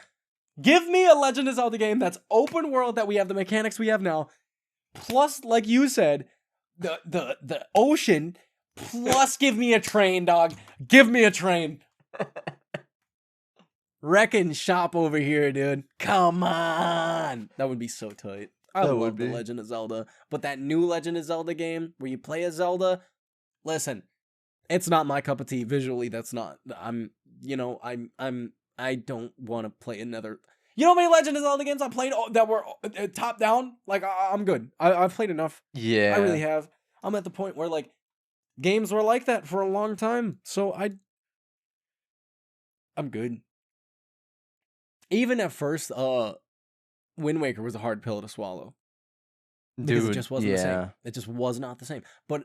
Give me a Legend of Zelda game that's open world, that we have the mechanics we have now, plus, like you said, the ocean, plus give me a train, dog. Give me a train. Wrecking shop over here, dude. Come on. That would be so tight. I That love would the be. Legend of Zelda. But that new Legend of Zelda game where you play as Zelda, listen, it's not my cup of tea. Visually, that's not. I don't want to play another. You know how many Legend of Zelda games I played that were top down? Like, I'm good. I've played enough. Yeah. I really have. I'm at the point where, like, games were like that for a long time. So I'm good. Even at first, Wind Waker was a hard pill to swallow. Because it just wasn't the same. It just was not the same. But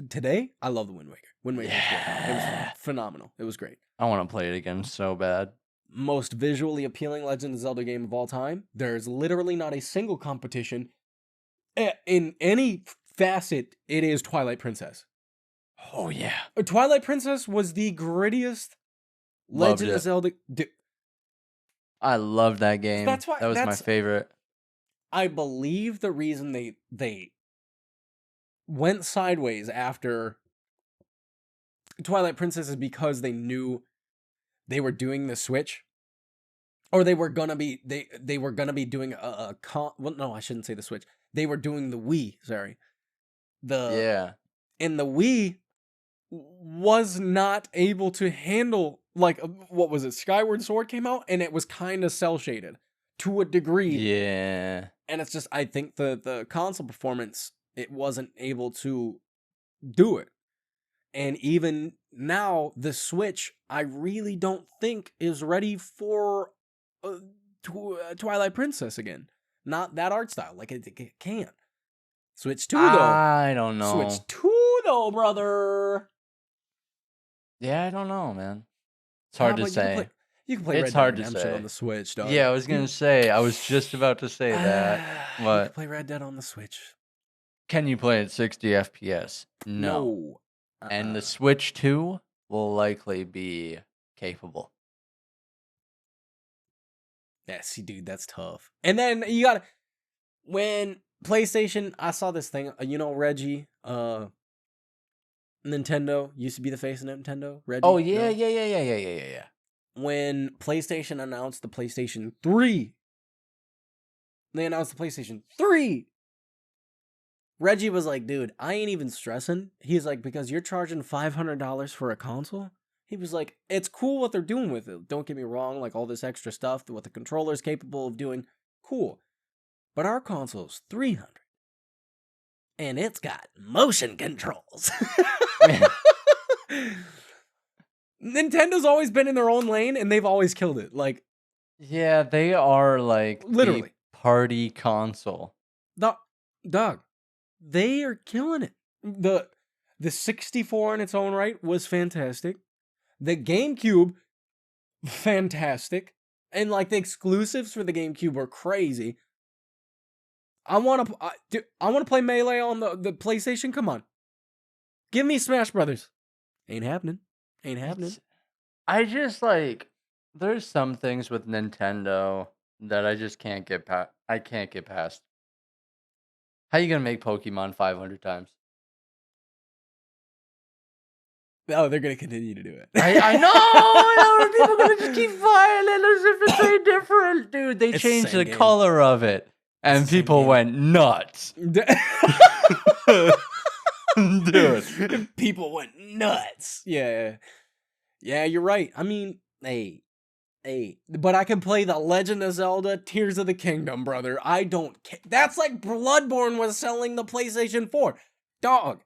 today, I love the Wind Waker. Wind Waker was good. It was phenomenal. It was great. I want to play it again so bad. Most visually appealing Legend of Zelda game of all time. There's literally not a single competition in any facet. It is Twilight Princess. Oh yeah. Twilight Princess was the grittiest Loved Legend it. of Zelda. I loved that game. That's why- that was my that's- favorite. I believe the reason they went sideways after Twilight Princess is because they knew they were doing the Switch, or they were gonna be they were gonna be doing well, no, I shouldn't say the Switch. They were doing the Wii. Sorry, Yeah. and the Wii was not able to handle, like, what was it? Skyward Sword came out and it was kind of cell shaded to a degree. Yeah. And it's just, I think the console performance, it wasn't able to do it. And even now, the Switch, I really don't think is ready for Twilight Princess again. Not that art style. Like, it can't. Switch 2 though. I don't know. Switch 2 though, brother. Yeah, I don't know, man. It's hard to say. You can play It's Red Dead hard to Redemption say. on the Switch, dog. Yeah, I was gonna say. I was just about to say that. You can But play Red Dead on the Switch. can you play at 60 FPS? No. And the Switch 2 will likely be capable. Yeah, see, dude, that's tough. And then you gotta when PlayStation. I saw this thing. Reggie. Nintendo used to be the face of Nintendo. Reggie. Oh yeah. When PlayStation announced the PlayStation 3, they announced the PlayStation 3. Reggie was like, dude, I ain't even stressing. He's like, because you're charging $500 for a console? He was like, it's cool what they're doing with it. Don't get me wrong, like all this extra stuff, what the controller's capable of doing, cool. But our console's $300. And it's got motion controls. Nintendo always been in their own lane, and they've always killed it. Like, yeah, they are like literally the party console. Dog, they are killing it. The 64 in its own right was fantastic. The GameCube, fantastic. And like the exclusives for the GameCube were crazy. I want to play Melee on the PlayStation. Come on, give me Smash Brothers. Ain't happening. I just like there's some things with Nintendo that I just can't get past. I can't get past. How you gonna make Pokemon 500 times? Oh, they're gonna continue to do it. I know. People are gonna just keep filing as if it's very different, dude. They It's changed the the same game. color of it, and It's the same people game. went nuts. Dude, people went nuts. Yeah, you're right. I mean, hey, but I can play The Legend of Zelda: Tears of the Kingdom, brother. I don't care. That's like Bloodborne was selling the PlayStation 4. Dog.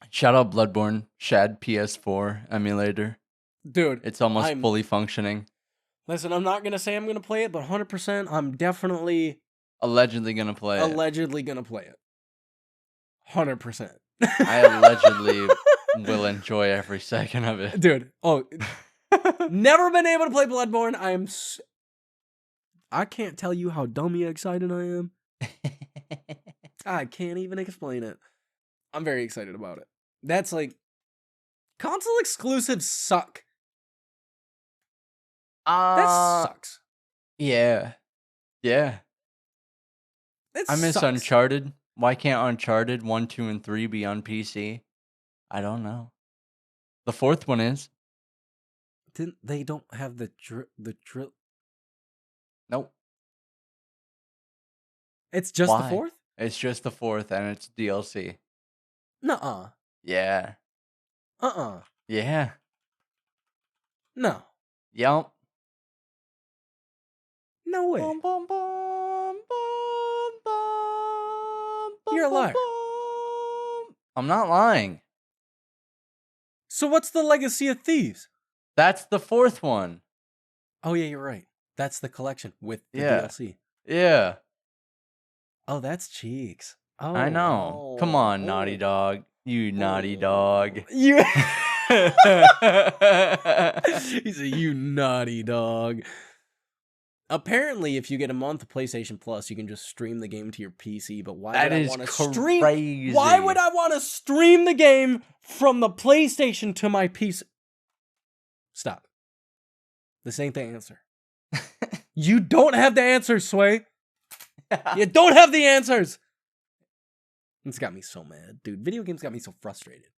shout out Bloodborne, Shad PS4 emulator. Dude, It's almost fully functioning. listen, I'm not going to say I'm going to play it, but 100% I'm definitely Allegedly gonna play it. allegedly going to play it. 100%. I allegedly will enjoy every second of it. Dude, never been able to play Bloodborne. I can't tell you how dummy excited I am. I can't even explain it. I'm very excited about it. That's like console exclusives suck. That sucks. Yeah. I miss sucks. Uncharted. Why can't Uncharted 1, 2, and 3 be on PC? I don't know. The fourth one is. They don't have the drill. Nope. It's just Why? the fourth? It's just the fourth, and it's DLC. Nuh-uh. Yeah. Yeah. No. Yep. No way. Bum, bum, bum, bum, bum, You're a bum, liar. bum. I'm not lying. So what's the Legacy of Thieves? That's the fourth one. Oh yeah, you're right. That's the collection with the Yeah. DLC. Yeah. Oh, that's cheeks. Oh, I know. Come on, Naughty Dog. You naughty dog. You. He's a you naughty dog. Apparently, if you get a month of PlayStation Plus, you can just stream the game to your PC. But why That would I is want to stream? crazy. Why would I want to stream the game from the PlayStation to my PC? Stop. This ain't the answer. You don't have the answers, Sway. You don't have the answers. It's got me so mad, dude. Video games got me so frustrated.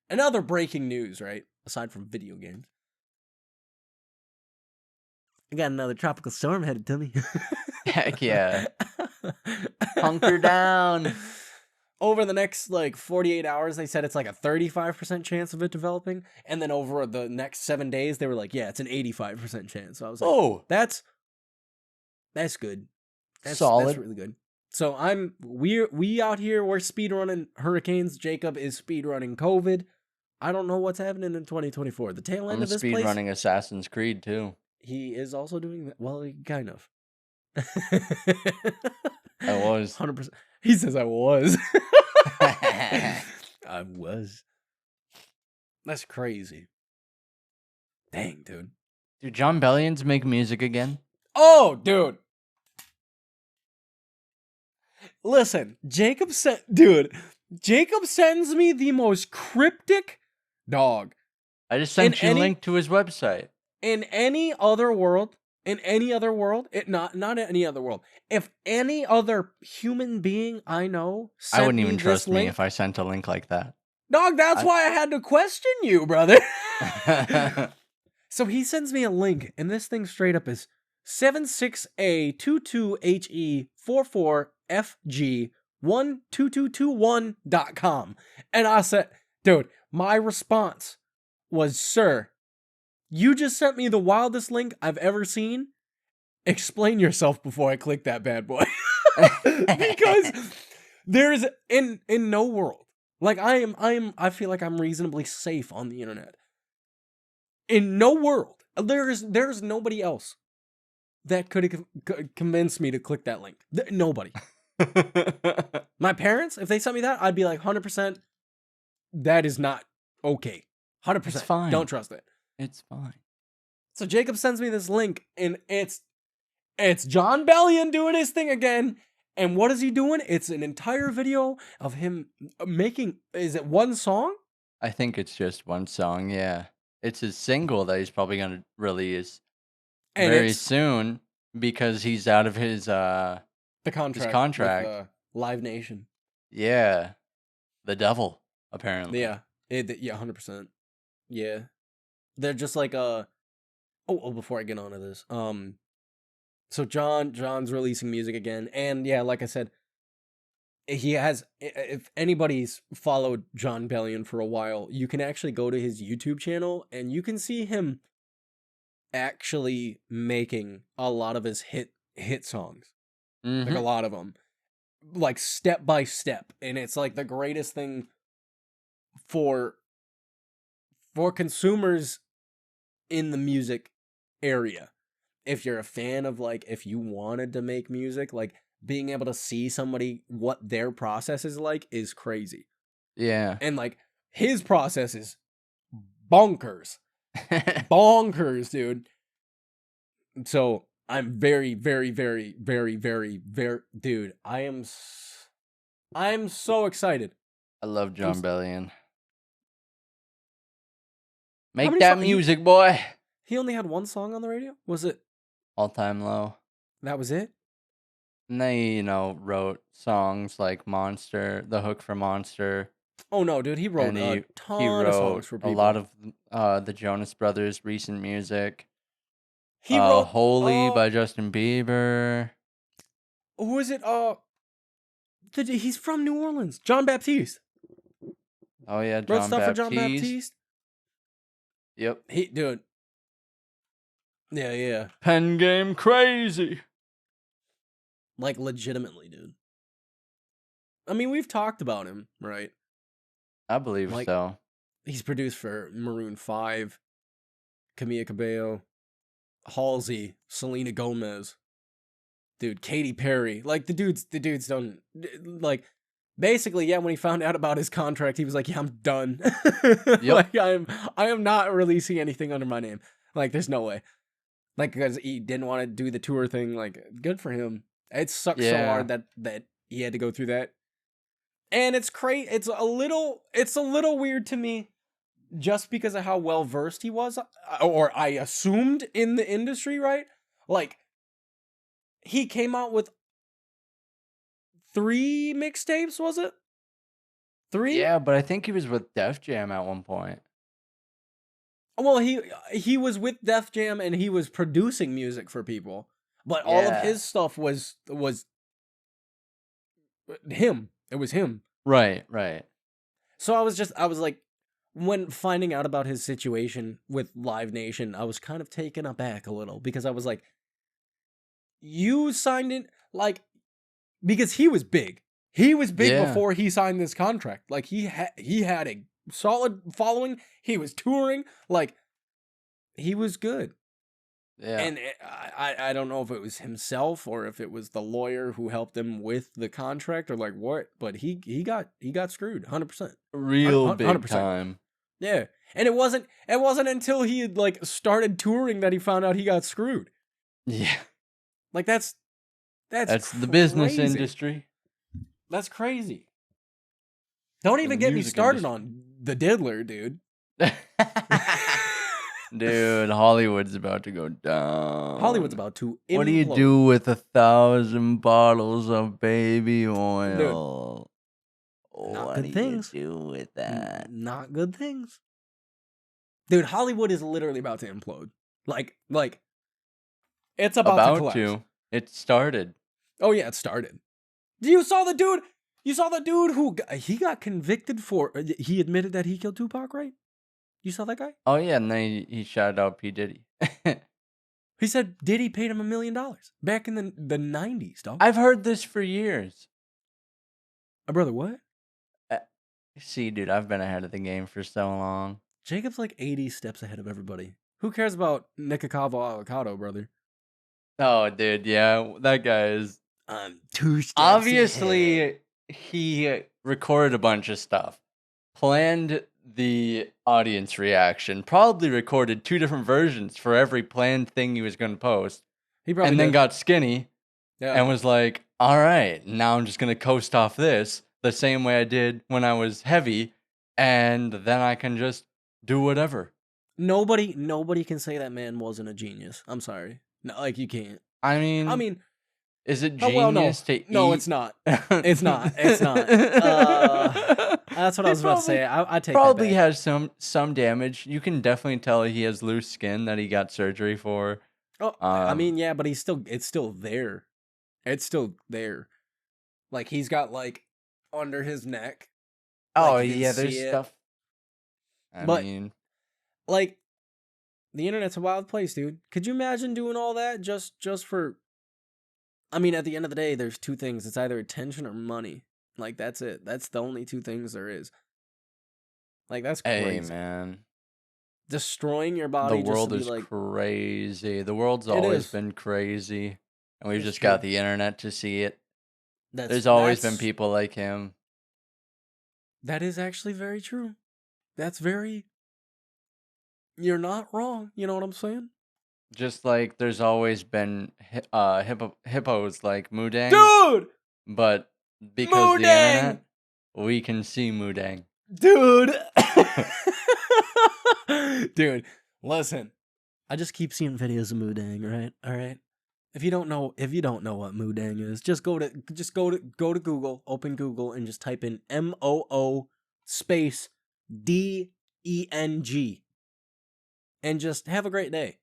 And other breaking news, right? Aside from video games. I got another tropical storm headed to me. Heck yeah. Hunker down. Over the next, 48 hours, they said it's like a 35% chance of it developing. And then over the next 7 days, they were like, yeah, it's an 85% chance. So I was like, Oh, that's good. That's solid. That's really good. So we out here, we're speedrunning hurricanes. Jacob is speedrunning COVID. I don't know what's happening in 2024. The tail end I'm of this speed place. running Assassin's Creed too. He is also doing that. Well, kind of. I was. 100%. He says I was. I was. That's crazy. Dang, dude. Do John Bellions make music again? Oh, dude. Listen, Jacob sends me the most cryptic dog. I just sent you a any- link to his website. In any other world, not any other world, if any other human being I know sent I wouldn't me even this trust me link, if I sent a link like that. dog, that's why I had to question you, brother. So he sends me a link, and this thing straight up is 76A22HE44FG12221.com. And I said, dude, my response was, sir, you just sent me the wildest link I've ever seen. Explain yourself before I click that bad boy. Because there's in no world. Like I feel like I'm reasonably safe on the internet. In no world, there's nobody else that could convince me to click that link. Nobody. My parents, if they sent me that, I'd be like 100%. That is not okay. 100%. It's fine. Don't trust it. It's fine. So Jacob sends me this link, and it's John Bellion doing his thing again. And what is he doing? It's an entire video of him making. Is it one song? I think it's just one song, yeah. It's his single that he's probably going to release And very it's soon because he's out of his the contract. contract. With, Live Nation. Yeah. The devil, apparently. Yeah. 100%. Yeah. They're just like before I get on to this. So John's releasing music again, and yeah, like I said, he has, if anybody's followed John Bellion for a while, you can actually go to his YouTube channel and you can see him actually making a lot of his hit songs. Mhm. Like a lot of them, like step by step, and it's like the greatest thing for consumers in the music area. If you're a fan of, like, if you wanted to make music, like, being able to see somebody what their process is like is crazy. Yeah. And like his process is bonkers. Bonkers, dude. So I'm very, very, very, very, very, very, dude, I'm so excited. I love John s- Bellion. How Make many that so- music, boy. He only had one song on the radio? Was it, All time low. that was it? And they, wrote songs like Monster, the hook for Monster. Oh no, dude, he wrote And a he ton of songs wrote for a people. lot of the Jonas Brothers' recent music. He wrote Holy by Justin Bieber. Who is it? He's from New Orleans. John Baptiste. Oh yeah, Wrote John stuff Baptiste. for John Baptiste. Yep. Dude. Yeah. Pen game crazy. Like, legitimately, dude. I mean, we've talked about him, right? I believe Like- so. He's produced for Maroon 5, Camila Cabello, Halsey, Selena Gomez. Dude, Katy Perry. Like, the dude's done, like, basically, yeah, when he found out about his contract, he was like, yeah, I'm done. Like, I am not releasing anything under my name. Like, there's no way. Like, because he didn't want to do the tour thing. Like, good for him. It sucks so hard that he had to go through that. And it's crazy. It's a little weird to me, just because of how well versed he was, or I assumed in the industry, right? Like, he came out with 3 mixtapes, was it? 3? Yeah, but I think he was with Def Jam at one point. Well, he was with Def Jam and he was producing music for people, but all of his stuff was him. It was him. Right. So I was like, when finding out about his situation with Live Nation, I was kind of taken aback a little, because I was like, you signed in, like, because he was big. He was big before he signed this contract. Like, he had a solid following. He was touring. Like, he was good. Yeah. And I don't know if it was himself or if it was the lawyer who helped him with the contract or like what, but he got screwed 100%. Real big 100%. time. Yeah. And it wasn't until he had like started touring that he found out he got screwed. Yeah. Like that's the business crazy. industry. That's crazy. Don't even get me started on the diddler, dude. Dude, Hollywood's about to go down. Hollywood's about to implode. What do you do with 1,000 bottles of baby oil? Not What good do things. you do with that? Not good things. Dude, Hollywood is literally about to implode. Like it's about to collapse. It started. Oh yeah, it started. You saw the dude who he got convicted for. He admitted that he killed Tupac, right? You saw that guy? Oh yeah, and then he shouted out P. Diddy. He said Diddy paid him $1 million back in the 90s, dog. I've heard this for years. Brother, what? See, dude, I've been ahead of the game for so long. Jacob's like 80 steps ahead of everybody. Who cares about Nikocavo Avocado, brother? Oh, dude, yeah, that guy is. 2 steps Obviously, ahead. he recorded a bunch of stuff, planned the audience reaction, probably recorded 2 different versions for every planned thing he was going to post, He probably and then did. got skinny and was like, all right, now I'm just going to coast off this the same way I did when I was heavy, and then I can just do whatever. Nobody can say that man wasn't a genius. I'm sorry. No, like you can't. I mean, is it genius to eat? No, it's not. It's not. It's not. That's what I was about to say. I take probably that back. has some damage. You can definitely tell he has loose skin that he got surgery for. Oh, I mean, yeah, but it's still there. It's still there. Like he's got like under his neck. Oh like, yeah, there's stuff. I mean, like the internet's a wild place, dude. Could you imagine doing all that just for? I mean, at the end of the day, there's 2 things. It's either attention or money. Like that's it. That's the only 2 things there is. Like that's crazy. Hey man, destroying your body. The world just is like, crazy. The world's always been crazy, and we've just got the internet to see it. There's always been people like him. That is actually very true. That's very. You're not wrong. You know what I'm saying? Just like there's always been hippos like Mudang. Dude! But because the internet, we can see Mudang. Dude! Dude, listen. I just keep seeing videos of Mudang, right? All right. If you don't know what Mudang is, just go to Google, open Google, and just type in MOO space DENG. And just have a great day.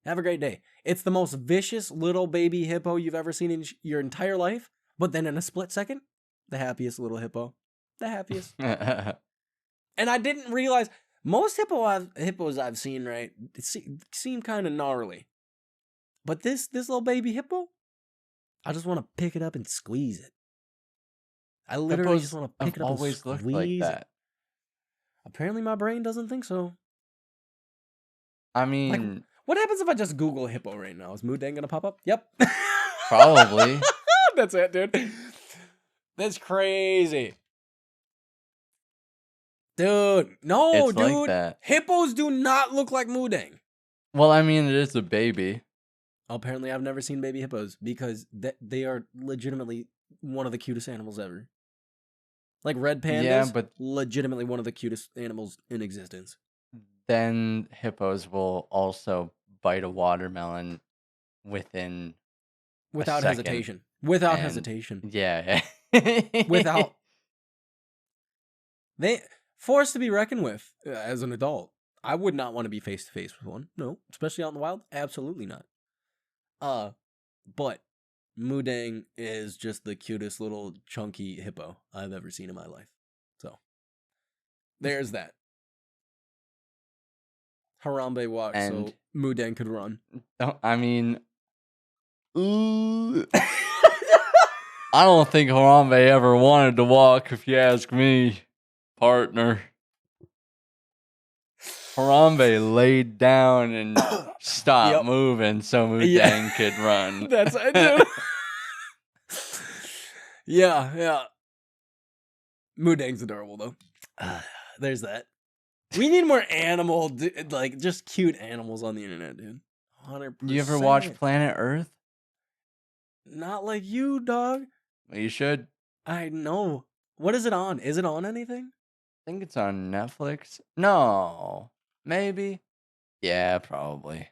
Have a great day. It's the most vicious little baby hippo you've ever seen in your entire life, but then in a split second, the happiest little hippo. The happiest. And I didn't realize most hippos I've seen, right, seem kind of gnarly. But this little baby hippo, I just want to pick it up and squeeze it. I literally just want to pick it up and squeeze looked like that. Apparently my brain doesn't think so. I mean, like, what happens if I just Google hippo right now? Is Mudang gonna pop up? Yep. Probably. That's it, dude. That's crazy. Dude, no, it's dude. Like that. Hippos do not look like Mudang. Well, I mean, it is a baby. Apparently, I've never seen baby hippos because they are legitimately one of the cutest animals ever. Like red pandas, but legitimately one of the cutest animals in existence. Then hippos will also bite a watermelon without hesitation. Without hesitation. Yeah. Without. They forced to be reckoned with as an adult. I would not want to be face to face with one. No, especially out in the wild. Absolutely not. But Mudang is just the cutest little chunky hippo I've ever seen in my life. So there's that. Harambe walked so Mudang could run. I mean, I don't think Harambe ever wanted to walk, if you ask me, partner. Harambe laid down and stopped Yep. moving so Yeah. Mudang could run. That's it, dude. Yeah. Mudang's adorable though. There's that. We need more like just cute animals on the internet, dude. 100%. You ever watch Planet Earth? Not like you, dog. Well, you should. I know. What is it on? Is it on anything? I think it's on Netflix. No, maybe. Yeah, probably.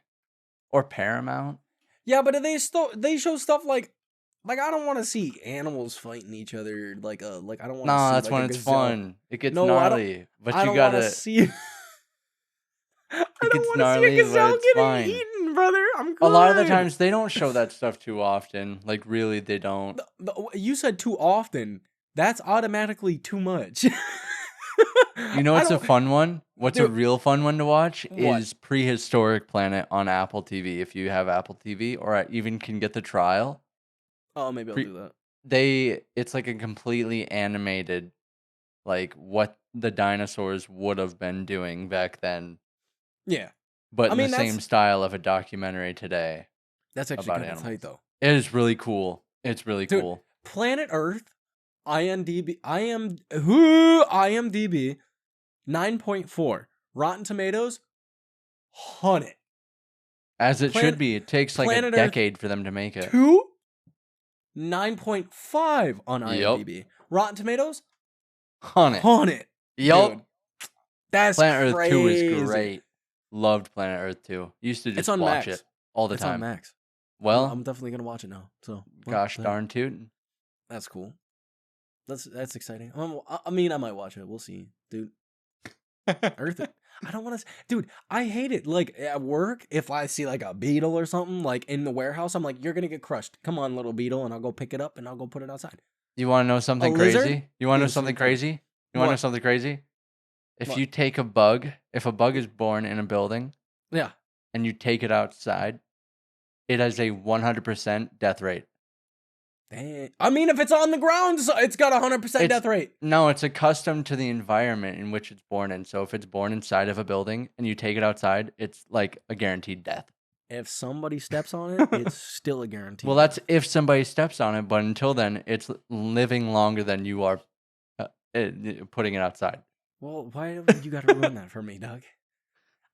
Or Paramount. Yeah, but they show stuff like I don't want to see animals fighting each other. Like I don't want to. No, see, that's like, when a it's gazelle. fun. It gets No, I don't- gnarly, but I you don't gotta. want to see. I don't gets want to see gnarly, a but gazelle it's getting fine. eaten, brother. I'm good. A lot of the times they don't show that stuff too often. Like really, they don't. You said too often. That's automatically too much. You know what's a fun one? What's a Dude. real fun one to watch What? is Prehistoric Planet on Apple TV. If you have Apple TV, or even can get the trial. Oh, maybe I'll do that. It's like a completely animated, like what the dinosaurs would have been doing back then, Yeah, but I in mean, the same that's- style of a documentary today. that's actually About kind of tight animals. though. It is really cool. It's really Dude. cool. Planet Earth, IMDb 9.4, Rotten Tomatoes 100. As it Planet- should be. It takes like Planet a Earth decade for them to make it. 2 9.5 on Yup. IMDb. Rotten Tomatoes 100. 100. Yup. Dude, that's Planet crazy. Earth 2 is great. Loved Planet Earth 2. Used to just on watch Max. it all the It's on time. Max. Well, I'm definitely gonna watch it now. So gosh there. darn tootin'. That's cool. That's exciting. I mean, I might watch it. We'll see, dude. Earth. I don't want to, dude. I hate it. Like at work, if I see like a beetle or something like in the warehouse, I'm like, you're gonna get crushed. Come on, little beetle, and I'll go pick it up and I'll go put it outside. You want to know something lizard? crazy? You want to know Do the same something thing. crazy? You want to know What? something crazy? If What? you take a bug, if a bug is born in a building Yeah. and you take it outside, it has a 100% death rate. Dang. I mean, if it's on the ground, it's got 100% death rate. No, it's accustomed to the environment in which it's born in. So if it's born inside of a building and you take it outside, it's like a guaranteed death. If somebody steps on it, it's still a guarantee. Well, that's if somebody steps on it, but until then, it's living longer than you are putting it outside. Well, why do you got to ruin that for me, Doug?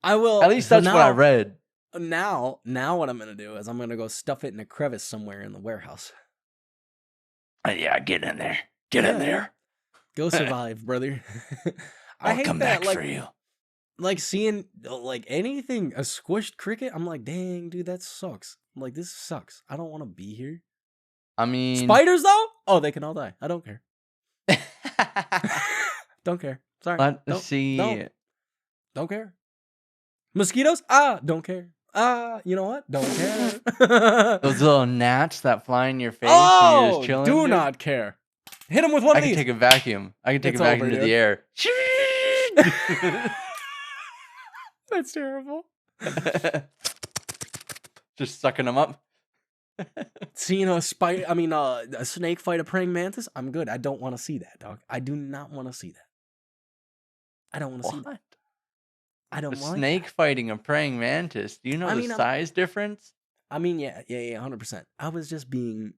I will. At least so that's what I now- read. Now what I'm gonna do is I'm gonna go stuff it in a crevice somewhere in the warehouse. Yeah, get in there. Get in Yeah. there. Go survive, brother. I I'll hate come that, back like, for you. like seeing like anything a squished cricket. I'm like, dang, dude, that sucks. I'm like, this sucks. I don't want to be here. I mean, Spiders though, oh, they can all die. I don't care. Don't care. Sorry. let's Don't- see. Don't care. Mosquitoes? Don't care. You know what? Don't care. Those little gnats that fly in your face when you're Oh, just chilling. do dude. not care. Hit him with one I of can these. take a vacuum. I can take It's a vacuum over, to the dude. air. That's terrible. Just sucking them up. Seeing a snake fight a praying mantis, I'm good. I don't want to see that, dog. I do not want to see that. I don't want to see that. What? I A don't want snake fighting a praying mantis. Do you know I the mean, I'm- size difference? I mean, yeah, 100%. I was just being.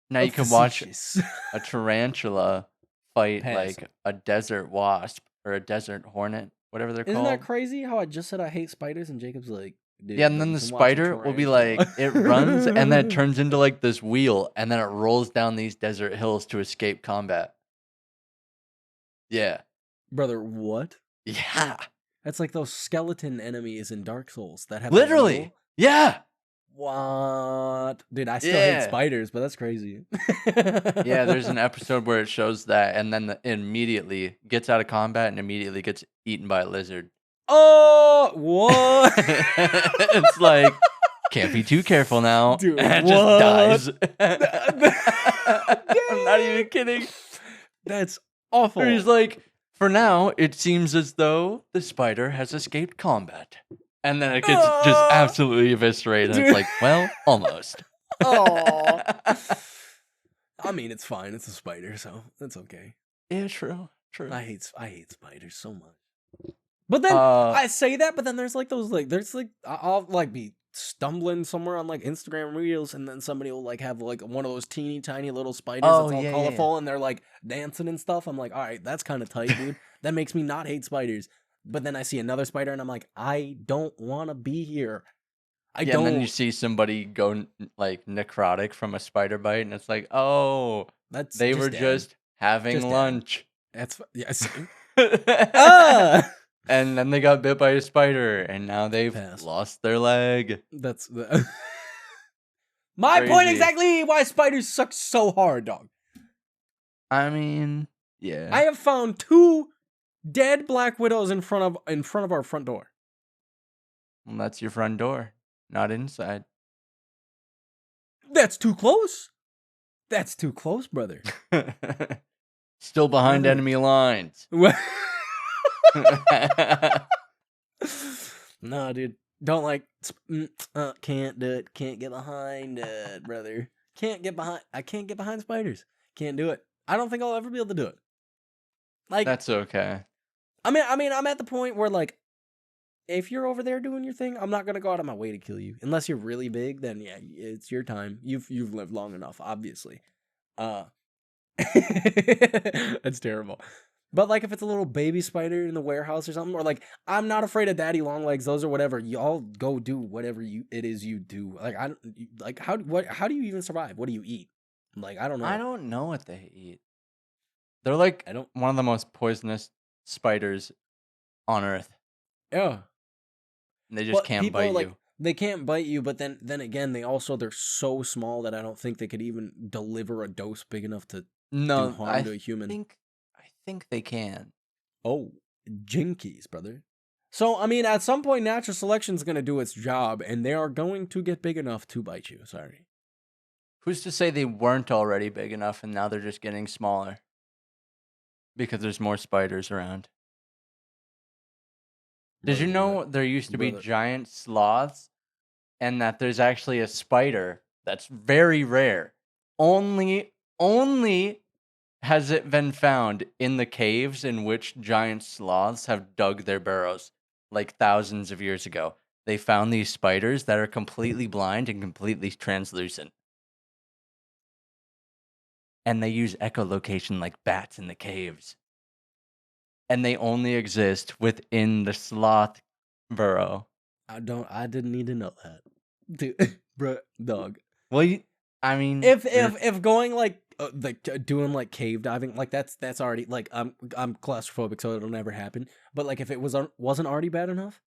Now you can watch facetious. a tarantula fight Pass. like a desert wasp or a desert hornet, whatever they're Isn't called. that crazy? How I just said I hate spiders, and Jacob's like, dude, Yeah, and but then you the can watch a spider will be like, it runs and then it turns into like this wheel and then it rolls down these desert hills to escape combat. Yeah. brother, what? Yeah. That's like those skeleton enemies in Dark Souls that have. the Literally. wheel. Yeah. What? Dude, I still hate Yeah. spiders, but that's crazy. Yeah, there's an episode where it shows that and then it immediately gets out of combat and immediately gets eaten by a lizard. Oh, what? It's like, can't be too careful now. Dude, and it what? just dies. I'm not even kidding. That's awful. He's like, for now, it seems as though the spider has escaped combat. And then it gets just absolutely eviscerated. And it's Dude. like, well, almost. Aw. I mean, it's fine. It's a spider, so that's okay. Yeah, true. I hate spiders so much. But then I say that, but then there's like those like there's like I'll like be stumbling somewhere on like Instagram Reels, and then somebody will like have like one of those teeny tiny little spiders that's all colorful, and they're like dancing and stuff. I'm like, all right, that's kind of tight, dude. That makes me not hate spiders. But then I see another spider, and I'm like, I don't want to be here. I don't. And then you see somebody go like necrotic from a spider bite, and it's like, oh, that's they were dead. just having lunch. That's yes. And then they got bit by a spider, and now they've lost their leg. That's the my point exactly. Why spiders suck so hard, dog. I mean, yeah. I have found 2 dead black widows in front of our front door. Well, that's your front door, not inside. That's too close. That's too close, brother. Still behind enemy lines. No, dude. Don't like. Can't do it. Can't get behind it, brother. Can't get behind. I can't get behind spiders. Can't do it. I don't think I'll ever be able to do it. Like that's okay. I mean, I'm at the point where like, if you're over there doing your thing, I'm not gonna go out of my way to kill you. Unless you're really big, then yeah, it's your time. You've lived long enough, obviously. That's terrible. But like if it's a little baby spider in the warehouse or something, or like I'm not afraid of daddy long legs, those or whatever, y'all go do whatever it is you do. Like how do you even survive? What do you eat? Like I don't know. I don't know what they eat. They're like one of the most poisonous spiders on Earth. Yeah. And they just can't bite you. They can't bite you, but then again, they're so small that I don't think they could even deliver a dose big enough to do harm to a human. I think they can. Oh, jinkies, brother. So, I mean, at some point, natural selection is going to do its job, and they are going to get big enough to bite you. Sorry. Who's to say they weren't already big enough and now they're just getting smaller? Because there's more spiders around. Did you know there used to be giant sloths and that there's actually a spider that's very rare? Only has it been found in the caves in which giant sloths have dug their burrows like thousands of years ago. They found these spiders that are completely blind and completely translucent. And they use echolocation like bats in the caves. And they only exist within the sloth burrow. I didn't need to know that. Dude, bro, dog. Well, I mean, if going like doing like cave diving, like that's already like I'm claustrophobic, so it'll never happen. But like if it wasn't already bad enough,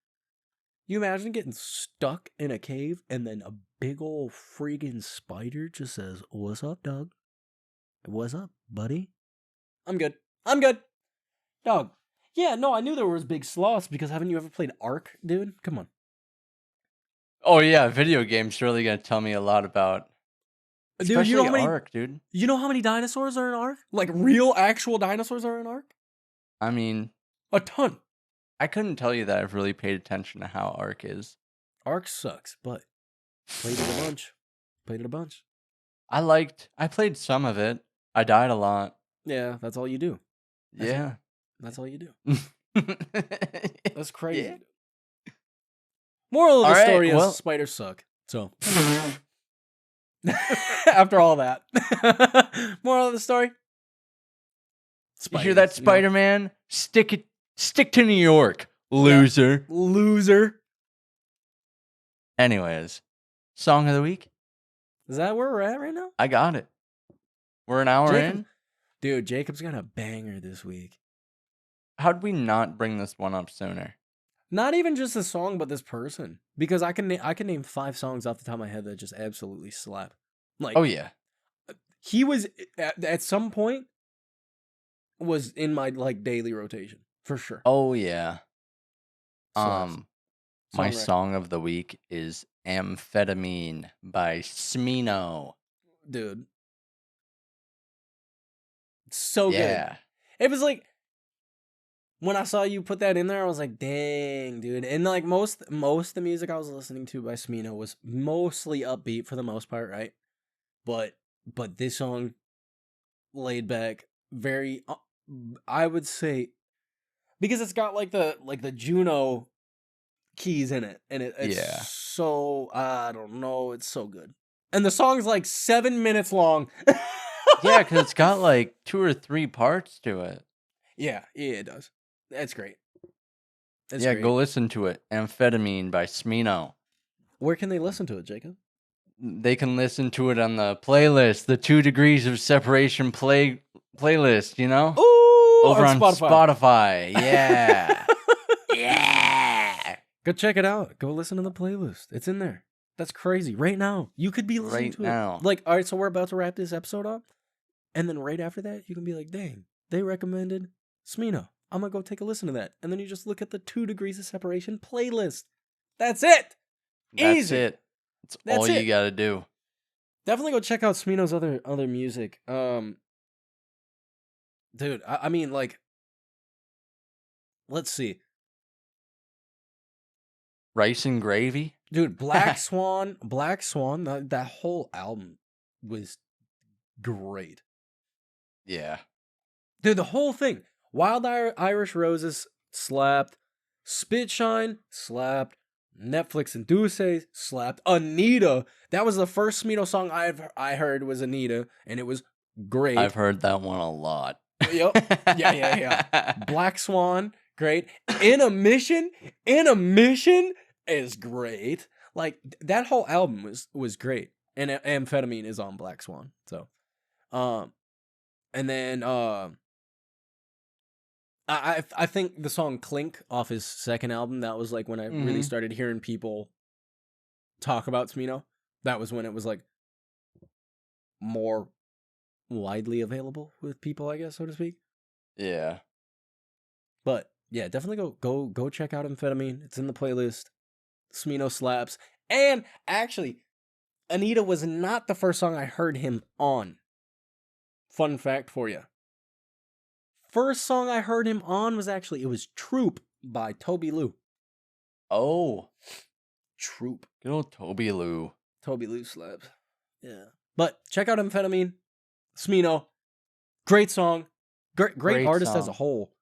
you imagine getting stuck in a cave and then a big old freaking spider just says, "What's up, dog? What's up, buddy? I'm good. Dog. Yeah, no, I knew there was big sloths because haven't you ever played Ark, dude? Come on. Oh yeah, video games really gonna tell me a lot about. Dude, you know how many Ark, dude? You know how many dinosaurs are in Ark? Like real, actual dinosaurs are in Ark? I mean, a ton. I couldn't tell you that I've really paid attention to how Ark is. Ark sucks, but played it a bunch. I played some of it. I died a lot. Yeah, that's all you do. That's all you do. That's crazy. Yeah. Moral of the story is spiders suck. So after all that, moral of the story. Spiders, you hear that, Spider-Man? Stick to New York, loser. Yeah. Loser. Anyways, song of the week. Is that where we're at right now? I got it. We're an hour in. Dude, Jacob's got a banger this week. How'd we not bring this one up sooner? Not even just this song, but this person. Because I can name 5 songs off the top of my head that just absolutely slap. Like, oh yeah, he was at some point was in my like daily rotation for sure. Oh yeah. My song of the week is "Amphetamine" by Smino. Dude, so good. It was like when I saw you put that in there, I was like, dang, dude. And like most of the music I was listening to by Smino was mostly upbeat for the most part, right? But this song, laid back, very, I would say, because it's got like the Juno keys in it, and it's Yeah. so, I don't know, it's so good. And the song's like 7 minutes long. Yeah, because it's got like 2 or 3 parts to it. Yeah, it does. That's great. That's Yeah, great. go listen to it. Amphetamine by Smino. Where can they listen to it, Jacob? They can listen to it on the playlist, the 2 Degrees of Separation playlist, you know? Ooh, Over on Spotify. Spotify. Yeah. Yeah. Go check it out. Go listen to the playlist. It's in there. That's crazy. Right now, you could be listening Right to now. it. Like, all right, so we're about to wrap this episode up, and then right after that, you can be like, "Dang, they recommended Smino. I'm gonna go take a listen to that." And then you just look at the 2 Degrees of Separation playlist. That's it. That's Easy. it. That's That's all it. you gotta do. Definitely go check out Smino's other music. Dude, I mean, like, let's see. Rice and Gravy? Dude, Black Swan, that whole album was great. Yeah. Dude, the whole thing. Wild Irish Roses slapped. Spitshine slapped. Netflix and Duce slapped. Anita. That was the first Smino song I heard was Anita, and it was great. I've heard that one a lot. Yup. Yeah. Black Swan, great. In a Mission is great. Like, that whole album was great. And Amphetamine is on Black Swan. So, and then I think the song Clink off his second album, that was like when I really Mhm. started hearing people talk about Smino. That was when it was like more widely available with people, I guess, so to speak. Yeah. But yeah, definitely go check out Amphetamine. It's in the playlist. Smino slaps. And actually, Anita was not the first song I heard him on. Fun fact for you. First song I heard him on was it was Troop by Toby Lou. Oh. Troop. Good old Toby Lou. Toby Lou slaps. Yeah. But check out Amphetamine. Smino. Great song. Great artist as a song. whole.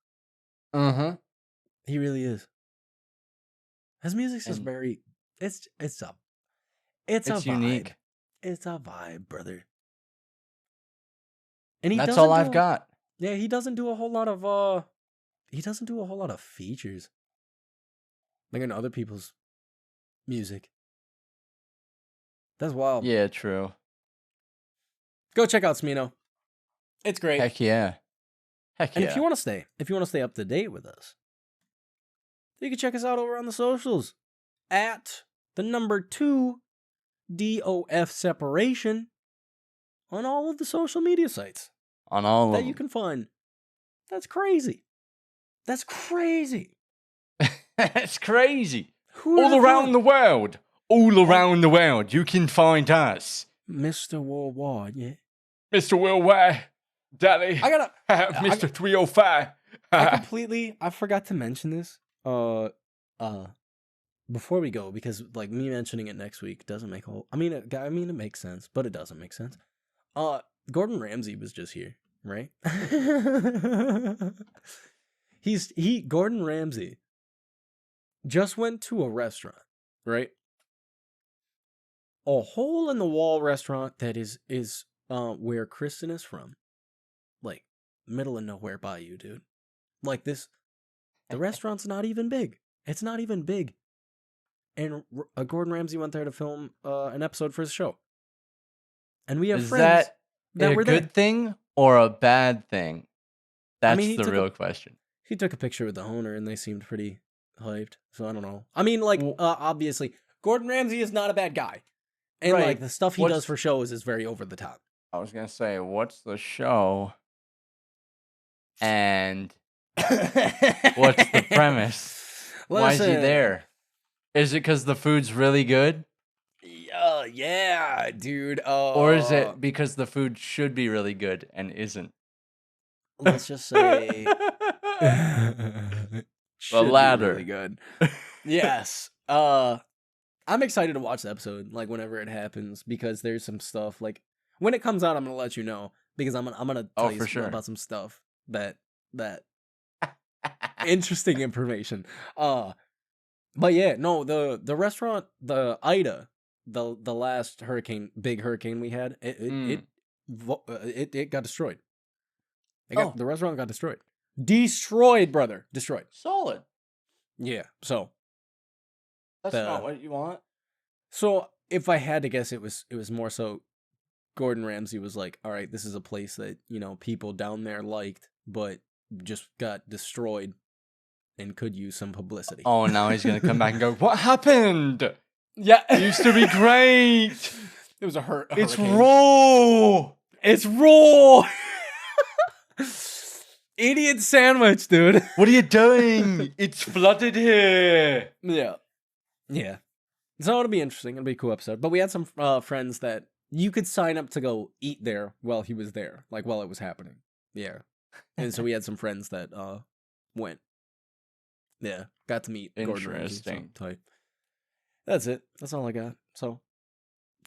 Uh-huh. He really is. His music's just And very it's a it's vibe. unique. It's a vibe, brother. And he That's doesn't all I've do- got. Yeah, he doesn't do a whole lot of features. Like in other people's music. That's wild. Yeah, true. Go check out Smino. It's great. Heck yeah. Heck And yeah. if you want to stay up to date with us, you can check us out over on the socials at the number 2 DOF Separation on all of the social media sites On all of that them. you can find. That's crazy. That's crazy. That's crazy. Who All around the world. All around the world. You can find us. Mr. Worldwide, yeah. Mr. Worldwide. Daddy. I gotta Mr. 305. I forgot to mention this. Before we go, because like me mentioning it next week doesn't make a whole. I mean, it makes sense, but it doesn't make sense. Gordon Ramsay was just here, right? Gordon Ramsay just went to a restaurant, right? A hole in the wall restaurant that is where Kristen is from, like middle of nowhere by you, dude. Like this, the restaurant's not even big. It's not even big. And Gordon Ramsay went there to film an episode for his show. And we have Is friends that a were good there. thing or a bad thing? That's mean, he the took real question. He took a picture with the owner and they seemed pretty hyped. So I don't know. I mean, like, obviously, Gordon Ramsay is not a bad guy. And Right. like the stuff he does for shows is very over the top. I was going to say, what's the show? And what's the premise? Why is he there? Is it because the food's really good? Yeah, dude. Or is it because the food should be really good and isn't? Let's just say The should be latter. really good. Yes. I'm excited to watch the episode, like whenever it happens, because there's some stuff like when it comes out, I'm gonna let you know because I'm gonna tell you for sure. about some stuff that Interesting information. But yeah, no, the restaurant, the Ida, the last big hurricane we had, it got destroyed. The restaurant got destroyed. Destroyed, brother. Destroyed. Solid. Yeah. So That's not what you want. So if I had to guess, it was more so Gordon Ramsay was like, all right, this is a place that, people down there liked, but just got destroyed and could use some publicity. Oh, now he's going to come back and go, what happened? Yeah. It used to be great. It was a It's hurricane. raw. It's raw. Idiot sandwich, dude. What are you doing? It's flooded here. Yeah. Yeah. So it'll be interesting. It'll be a cool episode. But we had some friends that you could sign up to go eat there while he was there, like while it was happening. Yeah. And so we had some friends that went. Yeah. Got to meet Gordon Ramsay. Interesting. So tight. That's it. That's all I got. So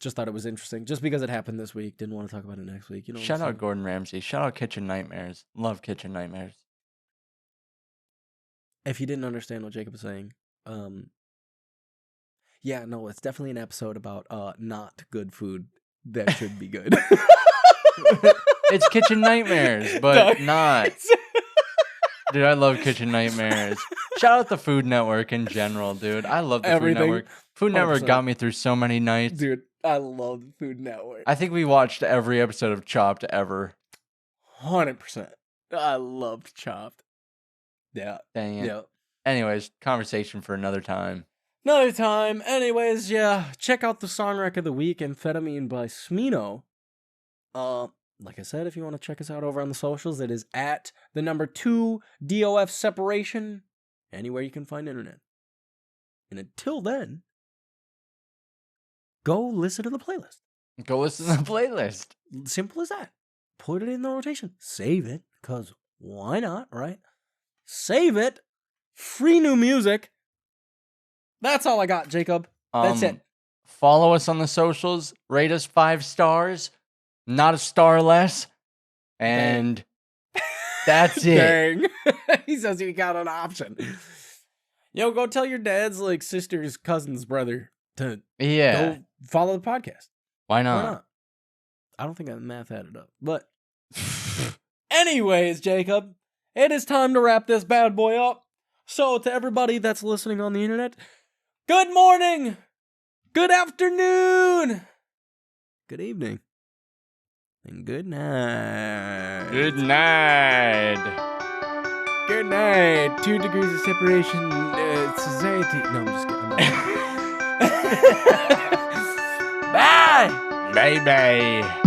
just thought it was interesting. Just because it happened this week. Didn't want to talk about it next week. Shout out Gordon Ramsay. Shout out Kitchen Nightmares. Love Kitchen Nightmares. If you didn't understand what Jacob was saying, yeah, no, it's definitely an episode about not good food that should be good. It's Kitchen Nightmares, but not. Dude, I love Kitchen Nightmares. Shout out the Food Network in general, dude. I love the Everything. Food Network. Food Network 100%. got me through so many nights. Dude, I love the Food Network. I think we watched every episode of Chopped ever. 100%. I loved Chopped. Yeah. Dang it. Yeah. Anyways, conversation for another time. Another time. Anyways, yeah. Check out the song rec of the week, Amphetamine by Smino. Like I said, if you want to check us out over on the socials, it is at the number 2 DOF separation. Anywhere you can find internet. And until then, go listen to the playlist. Go listen to the playlist. Simple as that. Put it in the rotation. Save it, because why not, right? Save it. Free new music. That's all I got, Jacob. That's it. Follow us on the socials. Rate us 5 stars. Not a star less. And that's it. Dang. He says you got an option. Yo, go tell your dad's like sister's cousin's brother to go follow the podcast. Why Why not? not? I don't think that math added up. But anyways, Jacob, it is time to wrap this bad boy up. So to everybody that's listening on the internet, good morning, good afternoon, good evening, and good night. Good night. Good night. 2 degrees of separation. Society. No, I'm just kidding. Bye. Bye bye.